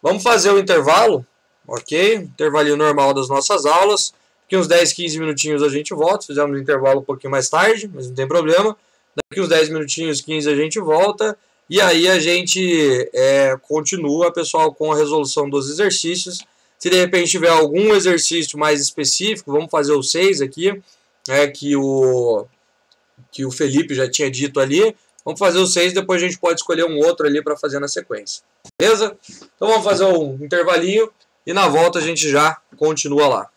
vamos fazer o intervalo, ok? Intervalinho normal das nossas aulas. Daqui uns 10, 15 minutinhos a gente volta. Fizemos um intervalo um pouquinho mais tarde, mas não tem problema. Daqui uns 10 minutinhos, 15 a gente volta. E aí a gente continua, pessoal, com a resolução dos exercícios. Se de repente tiver algum exercício mais específico, vamos fazer o 6 aqui, que o Felipe já tinha dito ali. Vamos fazer o 6, depois a gente pode escolher um outro ali para fazer na sequência. Beleza? Então vamos fazer um intervalinho e na volta a gente já continua lá.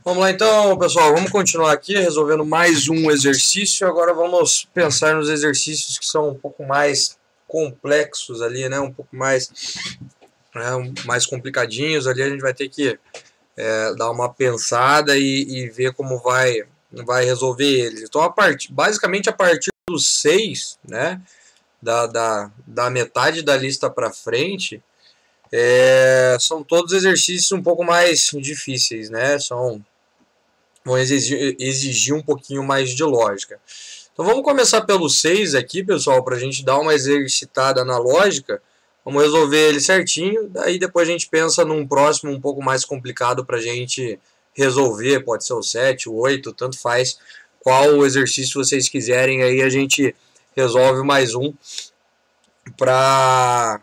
Vamos lá então, pessoal, vamos continuar aqui resolvendo mais um exercício. Agora vamos pensar nos exercícios que são um pouco mais complexos ali, né? Um pouco mais complicadinhos ali. A gente vai ter que dar uma pensada e ver como vai resolver eles. Então, basicamente a partir do 6, né? Da metade da lista para frente, são todos exercícios um pouco mais difíceis, né? Vão exigir um pouquinho mais de lógica. Então vamos começar pelo 6 aqui, pessoal, para a gente dar uma exercitada na lógica. Vamos resolver ele certinho, daí depois a gente pensa num próximo um pouco mais complicado para a gente resolver. Pode ser o 7, o 8, tanto faz qual exercício vocês quiserem, aí a gente resolve mais um para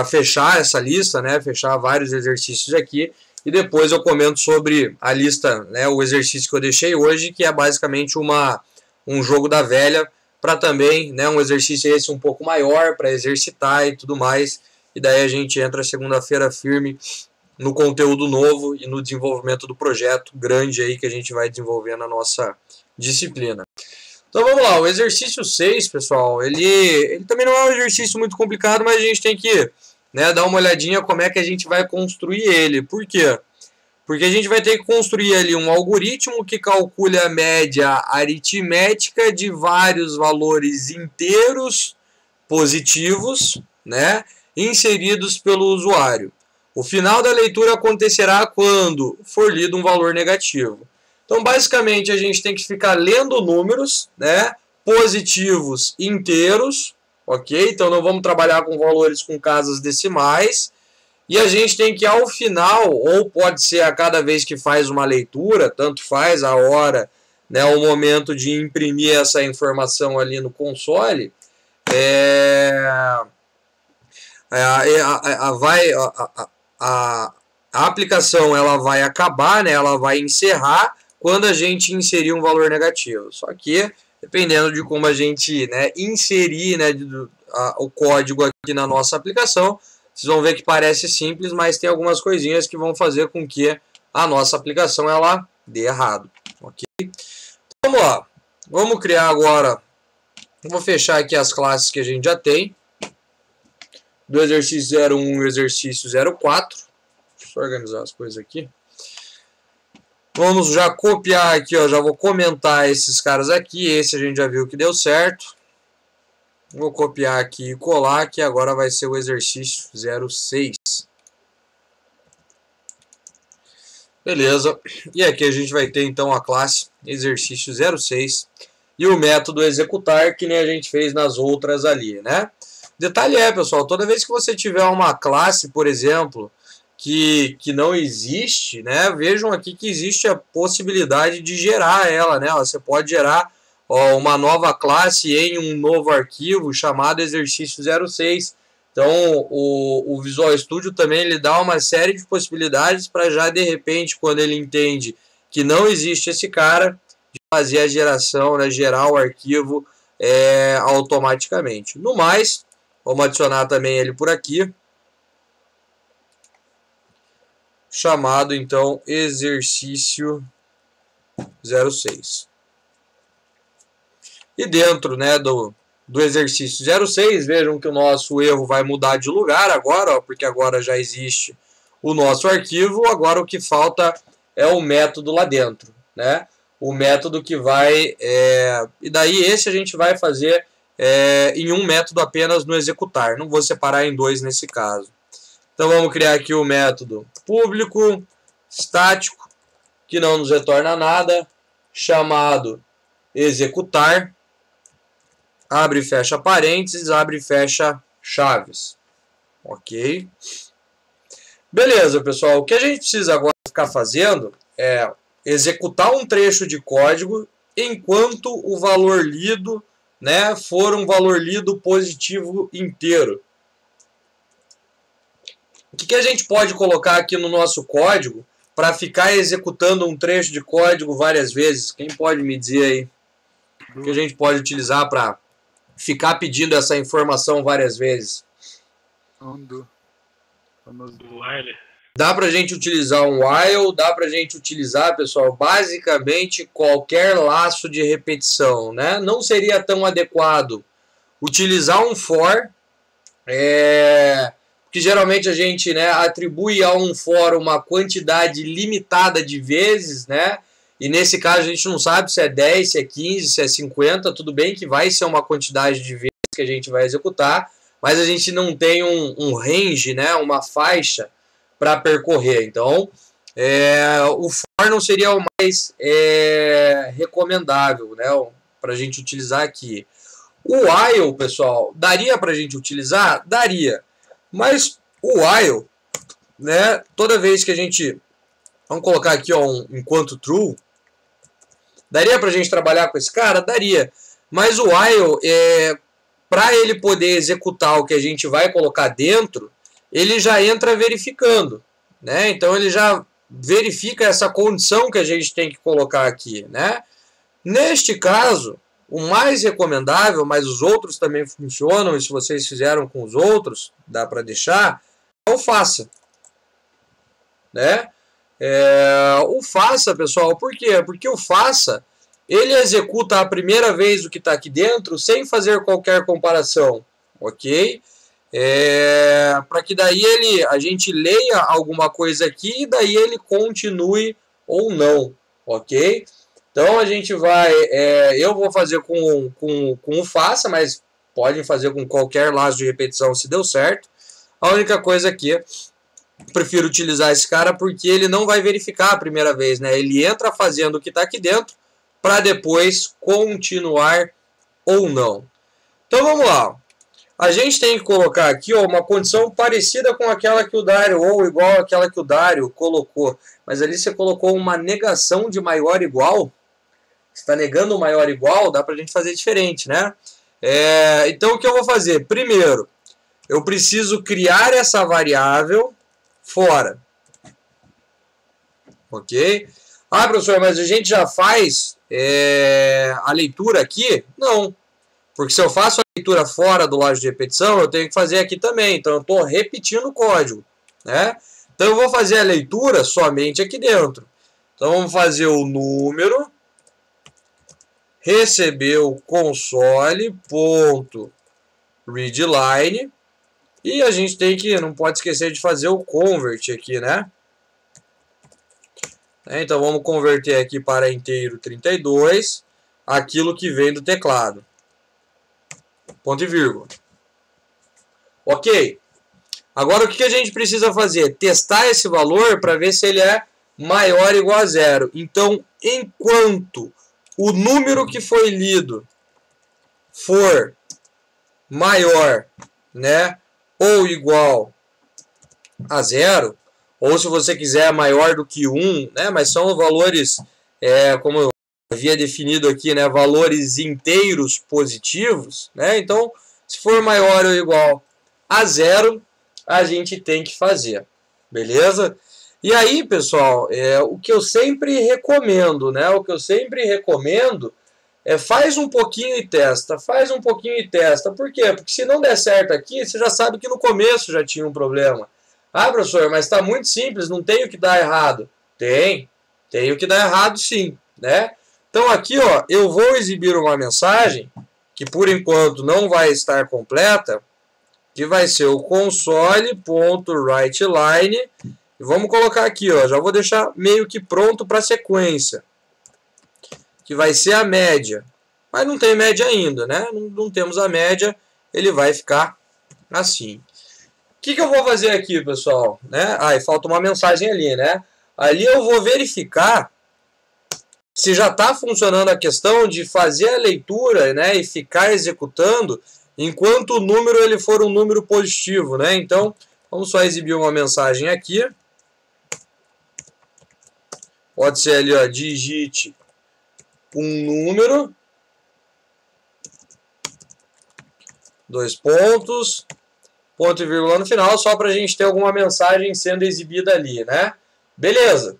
fechar essa lista, né? Fechar vários exercícios aqui. E depois eu comento sobre a lista, né, o exercício que eu deixei hoje, que é basicamente um jogo da velha, para também, né, um exercício esse um pouco maior, para exercitar e tudo mais. e daí a gente entra segunda-feira firme no conteúdo novo e no desenvolvimento do projeto grande aí que a gente vai desenvolver na nossa disciplina. Então vamos lá, o exercício 6, pessoal, ele também não é um exercício muito complicado, mas a gente tem que, né, dar uma olhadinha como é que a gente vai construir ele. Por quê? Porque a gente vai ter que construir ali um algoritmo que calcule a média aritmética de vários valores inteiros positivos, né, inseridos pelo usuário. O final da leitura acontecerá quando for lido um valor negativo. Então, basicamente, a gente tem que ficar lendo números, né, positivos inteiros, ok? Então, não vamos trabalhar com valores com casas decimais. E a gente tem que, ao final, ou pode ser a cada vez que faz uma leitura, tanto faz a hora, né, o momento de imprimir essa informação ali no console, a aplicação ela vai acabar, né, ela vai encerrar quando a gente inserir um valor negativo. Só que, dependendo de como a gente, né, inserir, né, o código aqui na nossa aplicação, vocês vão ver que parece simples, mas tem algumas coisinhas que vão fazer com que a nossa aplicação ela dê errado. Ok? Então, vamos lá. Vamos criar agora. Vou fechar aqui as classes que a gente já tem. Do exercício 01 e o exercício 04. Deixa eu organizar as coisas aqui. Vamos já copiar aqui, ó. Já vou comentar esses caras aqui. Esse a gente já viu que deu certo. Vou copiar aqui e colar, que agora vai ser o exercício 06. Beleza. E aqui a gente vai ter então a classe exercício 06 e o método executar, que nem a gente fez nas outras ali, né? Detalhe pessoal, toda vez que você tiver uma classe, por exemplo, que não existe, né? Vejam aqui que existe a possibilidade de gerar ela, né? Você pode gerar uma nova classe em um novo arquivo chamado exercício 06. Então o Visual Studio também ele dá uma série de possibilidades para já de repente, quando ele entende que não existe esse cara, de fazer a geração, né, gerar o arquivo automaticamente. No mais, vamos adicionar também ele por aqui, chamado então exercício 06. E dentro, né, do exercício 06, vejam que o nosso erro vai mudar de lugar agora, ó, porque agora já existe o nosso arquivo. Agora o que falta é o método lá dentro, né? O método que vai... e daí esse a gente vai fazer em um método apenas no executar. Não vou separar em dois nesse caso. Então vamos criar aqui o método público, estático, que não nos retorna nada, chamado executar. Abre e fecha parênteses, abre e fecha chaves. Ok? Beleza, pessoal. O que a gente precisa agora ficar fazendo é executar um trecho de código enquanto o valor lido, né, for um valor lido positivo inteiro. O que a gente pode colocar aqui no nosso código para ficar executando um trecho de código várias vezes? Quem pode me dizer aí? O que a gente pode utilizar para ficar pedindo essa informação várias vezes? Dá pra gente utilizar um while, dá pra gente utilizar, pessoal, basicamente qualquer laço de repetição, né? Não seria tão adequado utilizar um for, que geralmente a gente, né, atribui a um for uma quantidade limitada de vezes, né? E nesse caso a gente não sabe se é 10, se é 15, se é 50, tudo bem que vai ser uma quantidade de vezes que a gente vai executar, mas a gente não tem um range, né, uma faixa para percorrer. Então, o for não seria o mais recomendável, né, para a gente utilizar aqui. O while, pessoal, daria para a gente utilizar? Daria. Mas o while, né, toda vez que a gente... Vamos colocar aqui ó, enquanto true. Daria para a gente trabalhar com esse cara? Daria. Mas o while, para ele poder executar o que a gente vai colocar dentro, ele já entra verificando, né? Então ele já verifica essa condição que a gente tem que colocar aqui, né? Neste caso, O mais recomendável, mas os outros também funcionam, e se vocês fizeram com os outros, dá para deixar, é o faça. Né? O faça, pessoal, por quê? Porque o faça, ele executa a primeira vez o que está aqui dentro sem fazer qualquer comparação, ok? Para que daí a gente leia alguma coisa aqui e daí ele continue ou não, ok? Então a gente vai, eu vou fazer com o faça, mas podem fazer com qualquer laço de repetição se deu certo. A única coisa aqui, prefiro utilizar esse cara porque ele não vai verificar a primeira vez, né? Ele entra fazendo o que está aqui dentro para depois continuar ou não. Então vamos lá. A gente tem que colocar aqui uma condição parecida com aquela que o Dário, ou igual àquela que o Dário colocou. Mas ali você colocou uma negação de maior igual. Você está negando o maior igual, dá para a gente fazer diferente, né? Então o que eu vou fazer? Primeiro, eu preciso criar essa variável fora. Ok? Ah, professor, mas a gente já faz a leitura aqui? Não. Porque se eu faço a leitura fora do laço de repetição, eu tenho que fazer aqui também. Então eu estou repetindo o código. Né? Então eu vou fazer a leitura somente aqui dentro. Então vamos fazer o número, recebeu console.readline, e a gente tem que, não pode esquecer de fazer o convert aqui, né? Então vamos converter aqui para inteiro 32, aquilo que vem do teclado. Ponto e vírgula. Ok. Agora o que a gente precisa fazer? Testar esse valor para ver se ele é maior ou igual a 0. Então, enquanto o número que foi lido for maior, né, ou igual a 0, ou se você quiser maior do que 1, né, mas são valores, como eu havia definido aqui, né, valores inteiros positivos, né, então se for maior ou igual a 0, a gente tem que fazer, beleza? E aí, pessoal, o que eu sempre recomendo, né, faz um pouquinho e testa, faz um pouquinho e testa. Por quê? Porque se não der certo aqui, você já sabe que no começo já tinha um problema. Ah, professor, mas está muito simples, não tem o que dar errado. Tem o que dar errado sim, né? Então aqui, ó, eu vou exibir uma mensagem que por enquanto não vai estar completa, que vai ser o console.writeLine. E vamos colocar aqui, ó, já vou deixar meio que pronto para a sequência, que vai ser a média. Mas não tem média ainda, né? Não temos a média, ele vai ficar assim. O que eu vou fazer aqui, pessoal? Né? E falta uma mensagem ali, né? Ali eu vou verificar se já está funcionando a questão de fazer a leitura, né, e ficar executando enquanto o número ele for um número positivo, né? Então, vamos só exibir uma mensagem aqui. Pode ser ali, ó, digite um número, 2 pontos, ponto e vírgula no final, só para a gente ter alguma mensagem sendo exibida ali, né? Beleza.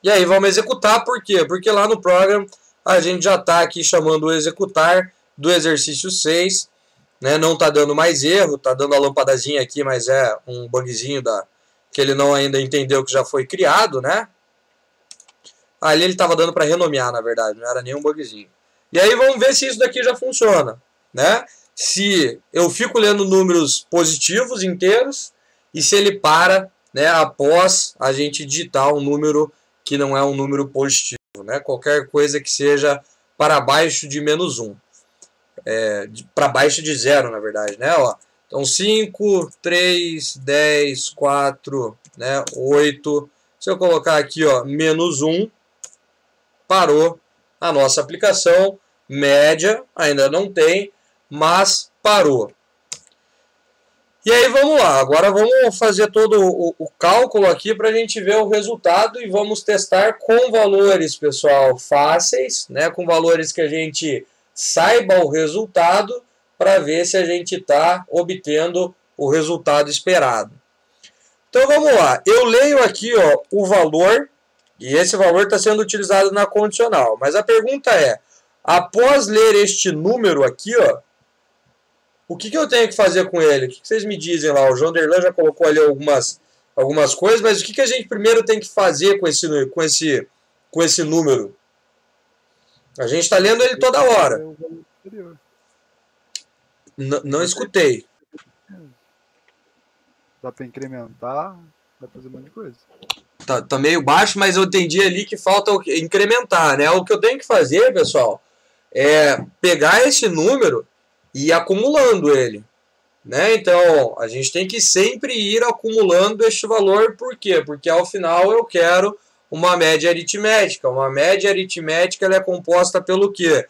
E aí vamos executar, por quê? Porque lá no program a gente já está aqui chamando o executar do exercício 6, né? Não está dando mais erro, está dando a lampadazinha aqui, mas é um bugzinho que ele não ainda entendeu que já foi criado, né? Ali ele estava dando para renomear, na verdade, não era nenhum bugzinho. E aí vamos ver se isso daqui já funciona, né? Se eu fico lendo números positivos inteiros e se ele para, né, após a gente digitar um número que não é um número positivo, né? Qualquer coisa que seja para baixo de -1. Para baixo de 0, na verdade, né? Ó, então 5, 3, 10, 4, né, 8. Se eu colocar aqui, ó, -1, parou a nossa aplicação. Média ainda não tem, mas parou. E aí vamos lá, agora vamos fazer todo o cálculo aqui para a gente ver o resultado e vamos testar com valores, pessoal, fáceis, né, com valores que a gente saiba o resultado para ver se a gente está obtendo o resultado esperado. Então vamos lá, eu leio aqui, ó, o valor, e esse valor está sendo utilizado na condicional, mas a pergunta é, Após ler este número aqui, ó, o que eu tenho que fazer com ele? O que vocês me dizem lá? O João Derlan já colocou ali algumas coisas, mas o que a gente primeiro tem que fazer com esse número? A gente está lendo ele toda hora. Não escutei. Dá para incrementar, dá para fazer um monte de coisa. Tá meio baixo, mas eu entendi ali que falta incrementar, né? O que eu tenho que fazer, pessoal, é pegar esse número e ir acumulando ele, né? Então, a gente tem que sempre ir acumulando este valor, por quê? Porque ao final eu quero uma média aritmética. Uma média aritmética ela é composta pelo quê?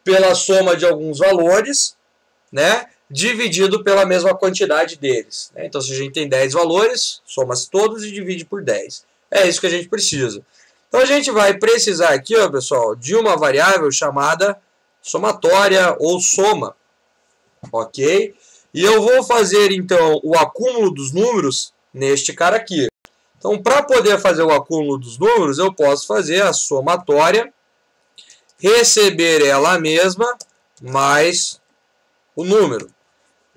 Pela soma de alguns valores, né? Dividido pela mesma quantidade deles. Né? Então, se a gente tem 10 valores, soma-se todos e divide por 10. É isso que a gente precisa. Então, a gente vai precisar aqui, ó, pessoal, de uma variável chamada somatória ou soma. Ok? E eu vou fazer, então, o acúmulo dos números neste cara aqui. Então, para poder fazer o acúmulo dos números, eu posso fazer a somatória, receber ela mesma, mais o número.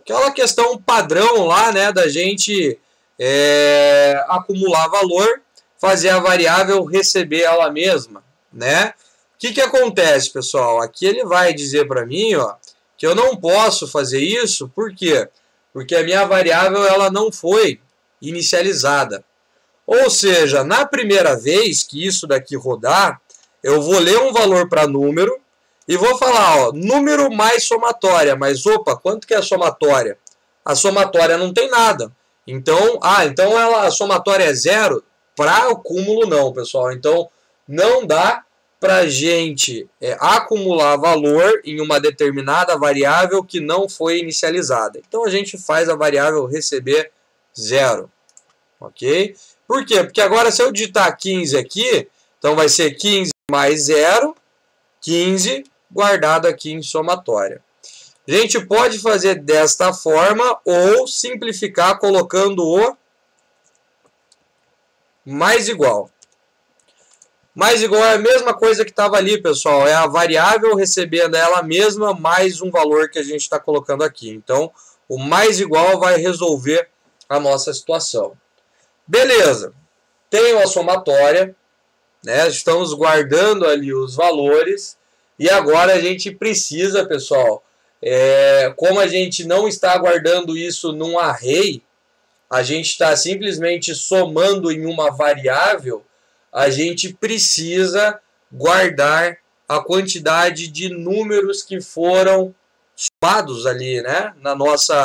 Aquela questão padrão lá, né, da gente acumular valor, fazer a variável receber ela mesma, né? O que acontece, pessoal? Aqui ele vai dizer para mim, ó, que eu não posso fazer isso, por quê? Porque a minha variável ela não foi inicializada. Ou seja, na primeira vez que isso daqui rodar, eu vou ler um valor para número, e vou falar, ó, número mais somatória. Mas, opa, quanto que é a somatória? A somatória não tem nada. Então, a somatória é 0? Para o cúmulo não, pessoal. Então, não dá para a gente acumular valor em uma determinada variável que não foi inicializada. Então, a gente faz a variável receber 0. Ok? Por quê? Porque agora, se eu digitar 15 aqui, então vai ser 15 mais 0, 15... guardado aqui em somatória. A gente pode fazer desta forma ou simplificar colocando o mais igual. Mais igual é a mesma coisa que estava ali, pessoal. É a variável recebendo ela mesma mais um valor que a gente está colocando aqui. Então, o mais igual vai resolver a nossa situação. Beleza. Tenho a somatória, né? Estamos guardando ali os valores. E agora a gente precisa, pessoal, como a gente não está guardando isso num array, a gente está simplesmente somando em uma variável, a gente precisa guardar a quantidade de números que foram somados ali, né,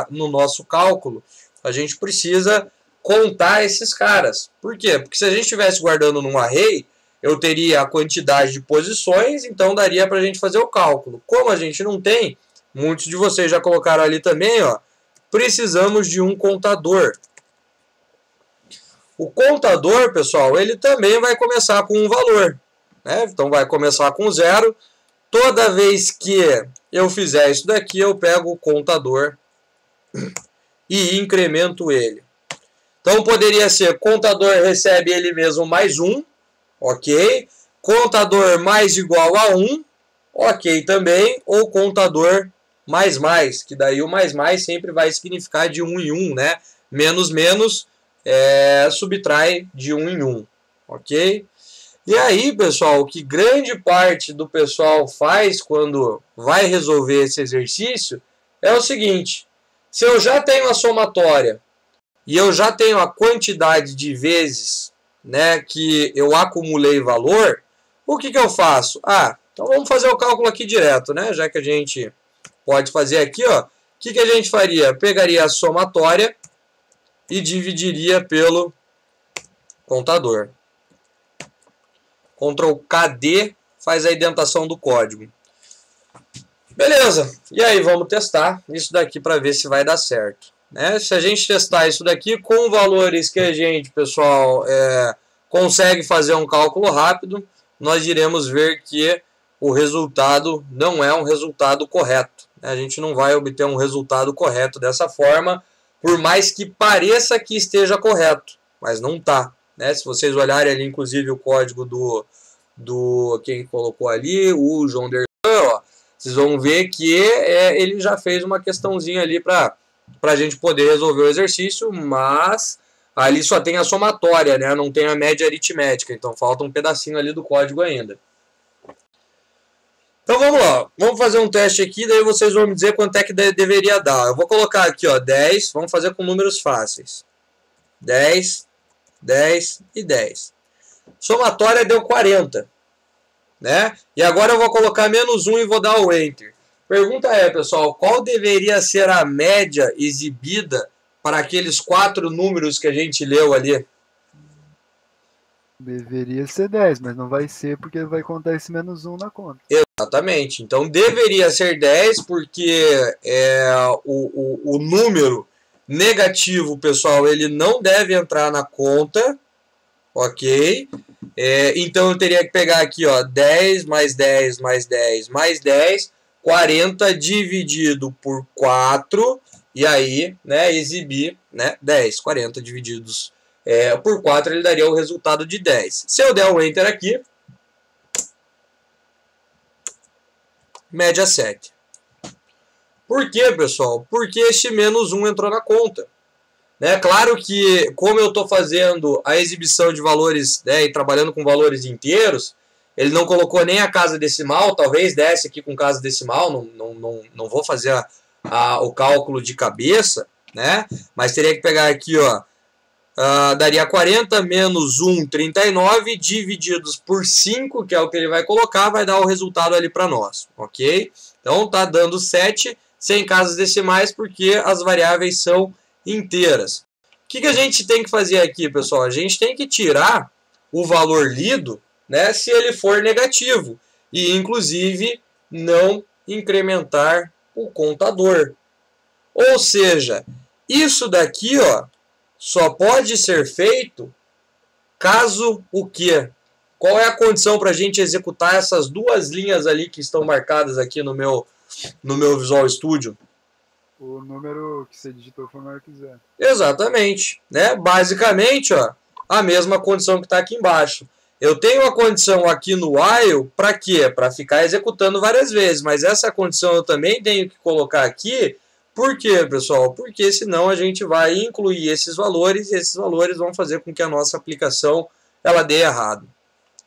no nosso cálculo. A gente precisa contar esses caras. Por quê? Porque se a gente estivesse guardando num array, eu teria a quantidade de posições, então daria para a gente fazer o cálculo. Como a gente não tem, muitos de vocês já colocaram ali também, ó, precisamos de um contador. O contador, pessoal, ele também vai começar com um valor, né? Então vai começar com 0. Toda vez que eu fizer isso daqui, eu pego o contador e incremento ele. Então poderia ser contador recebe ele mesmo mais 1. Ok? Contador mais igual a 1. Ok também. Ou contador mais, que daí o mais sempre vai significar de 1 em 1, né? Menos subtrai de 1 em 1. Ok? E aí, pessoal, o que grande parte do pessoal faz quando vai resolver esse exercício é o seguinte. Se eu já tenho a somatória e eu já tenho a quantidade de vezes, né, que eu acumulei valor, o que eu faço? Então vamos fazer o cálculo aqui direto, né? Já que a gente pode fazer aqui, ó. O que a gente faria? Pegaria a somatória e dividiria pelo contador. Ctrl KD faz a indentação do código. Beleza. E aí, vamos testar isso daqui para ver se vai dar certo. Né? Se a gente testar isso daqui com valores que a gente, pessoal, consegue fazer um cálculo rápido, nós iremos ver que o resultado não é um resultado correto. A gente não vai obter um resultado correto dessa forma, por mais que pareça que esteja correto, mas não está. Né? Se vocês olharem ali, inclusive, o código do quem colocou ali, o João vocês vão ver que ele já fez uma questãozinha ali para a gente poder resolver o exercício, mas ali só tem a somatória, né? Não tem a média aritmética, então falta um pedacinho ali do código ainda. Então vamos lá, vamos fazer um teste aqui, daí vocês vão me dizer quanto é que deveria dar. Eu vou colocar aqui, ó, 10, vamos fazer com números fáceis. 10, 10 e 10. Somatória deu 40, né? E agora eu vou colocar menos 1 e vou dar o Enter. Pergunta é, pessoal, qual deveria ser a média exibida para aqueles 4 números que a gente leu ali? Deveria ser 10, mas não vai ser porque vai contar esse menos 1 na conta. Exatamente. Então deveria ser 10 porque o número negativo, pessoal, ele não deve entrar na conta, ok? Então eu teria que pegar aqui, ó, 10 mais 10 mais 10 mais 10, 40 dividido por 4, e aí, né, exibir, né, 10. 40 divididos por 4, ele daria o resultado de 10. Se eu der um Enter aqui, média 7. Por quê, pessoal? Porque este menos 1 entrou na conta. Né? Claro que, como eu estou fazendo a exibição de valores, né, e trabalhando com valores inteiros, ele não colocou nem a casa decimal, talvez desse aqui com casa decimal, não vou fazer o cálculo de cabeça, né? Mas teria que pegar aqui, ó, daria 40 menos 1, 39, divididos por 5, que é o que ele vai colocar, vai dar o resultado ali para nós, ok? Então tá dando 7, sem casas decimais, porque as variáveis são inteiras. O que a gente tem que fazer aqui, pessoal? A gente tem que tirar o valor lido, né, se ele for negativo, e inclusive não incrementar o contador. Ou seja, isso daqui, ó, só pode ser feito caso o quê? Qual é a condição para a gente executar essas duas linhas ali que estão marcadas aqui no meu Visual Studio? O número que você digitou foi maior que 0. Exatamente, né? Basicamente, ó, a mesma condição que está aqui embaixo. Eu tenho a condição aqui no while para quê? Para ficar executando várias vezes, mas essa condição eu também tenho que colocar aqui. Por quê, pessoal? Porque senão a gente vai incluir esses valores e esses valores vão fazer com que a nossa aplicação ela dê errado.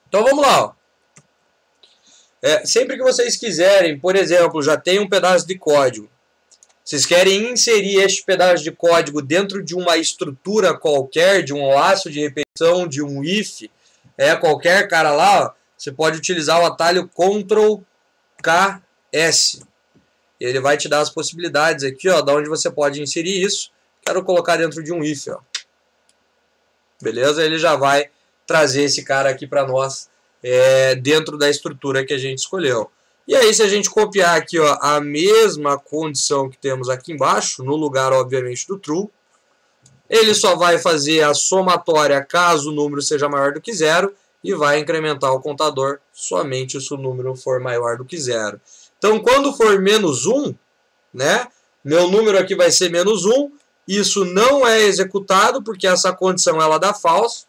Então vamos lá. Ó. Sempre que vocês quiserem, por exemplo, já tem um pedaço de código. Vocês querem inserir este pedaço de código dentro de uma estrutura qualquer, de um laço de repetição, de um if, qualquer cara lá, ó, você pode utilizar o atalho Ctrl+KS. Ele vai te dar as possibilidades aqui, ó, da onde você pode inserir isso. Quero colocar dentro de um if, ó. Beleza? Ele já vai trazer esse cara aqui para nós dentro da estrutura que a gente escolheu. E aí, se a gente copiar aqui, ó, a mesma condição que temos aqui embaixo, no lugar, obviamente, do true, ele só vai fazer a somatória caso o número seja maior do que 0 e vai incrementar o contador somente se o número for maior do que 0. Então, quando for menos 1, né, meu número aqui vai ser menos 1, isso não é executado porque essa condição ela dá false,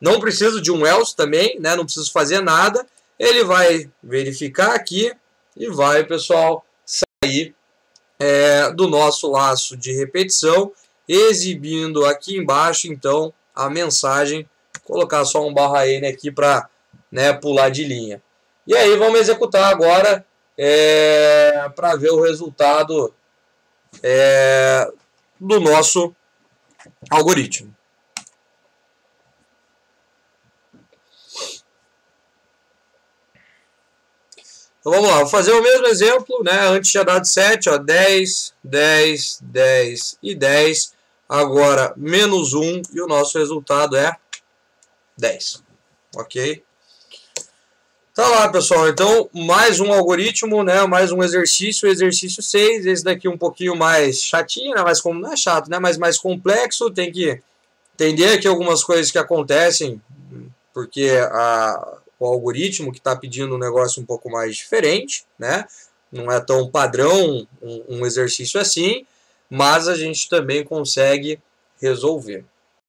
não preciso de um else também, né, não preciso fazer nada, ele vai verificar aqui e vai, pessoal, sair do nosso laço de repetição, exibindo aqui embaixo, então, a mensagem, colocar só um /n aqui para, né, pular de linha. E aí vamos executar agora para ver o resultado do nosso algoritmo. Então vamos lá, vou fazer o mesmo exemplo, né? Antes tinha dado 7, ó, 10, 10, 10 e 10. Agora menos 1 e o nosso resultado é 10. Ok? Tá lá, pessoal. Então, mais um algoritmo, né? Mais um exercício, exercício 6. Esse daqui um pouquinho mais chatinho, né? Mas como não é chato, né? Mas mais complexo. Tem que entender aqui algumas coisas que acontecem, porque o algoritmo que está pedindo um negócio um pouco mais diferente, né? Não é tão padrão um exercício assim, mas a gente também consegue resolver.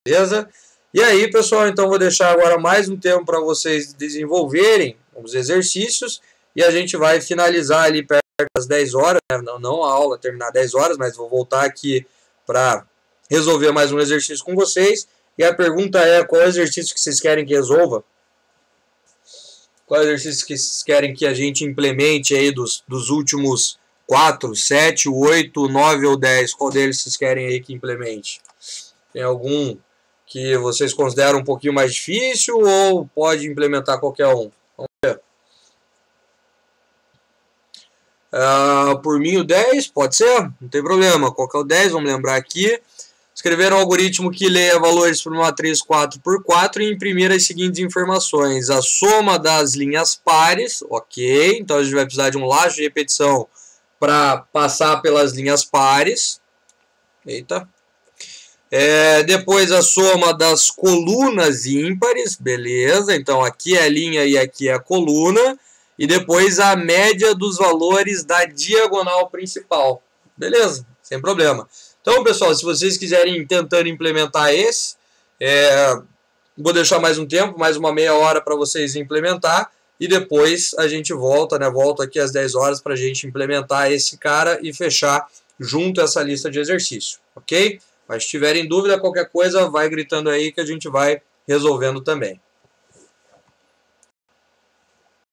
Beleza? E aí, pessoal, então vou deixar agora mais um tempo para vocês desenvolverem os exercícios e a gente vai finalizar ali perto às 10 horas, né? Não a aula terminar 10 horas, mas vou voltar aqui para resolver mais um exercício com vocês. E a pergunta é, qual exercício que vocês querem que resolva? Qual exercício que vocês querem que a gente implemente aí dos últimos 4, 7, 8, 9 ou 10? Qual deles vocês querem aí que implemente? Tem algum que vocês consideram um pouquinho mais difícil ou pode implementar qualquer um? Vamos ver. Por mim o 10, pode ser, não tem problema. Qual que é o 10? Vamos lembrar aqui. Escrever um algoritmo que leia valores por uma matriz 4x4 e imprimir as seguintes informações. A soma das linhas pares, ok. Então a gente vai precisar de um laço de repetição para passar pelas linhas pares. Eita. Depois a soma das colunas ímpares, beleza. Então aqui é a linha e aqui é a coluna. E depois a média dos valores da diagonal principal. Beleza, sem problema. Então, pessoal, se vocês quiserem ir tentando implementar esse, vou deixar mais um tempo, mais uma meia hora para vocês implementar, e depois a gente volta, né? Volto aqui às 10 horas para a gente implementar esse cara e fechar junto essa lista de exercício, ok? Mas se tiverem dúvida, qualquer coisa, vai gritando aí que a gente vai resolvendo também.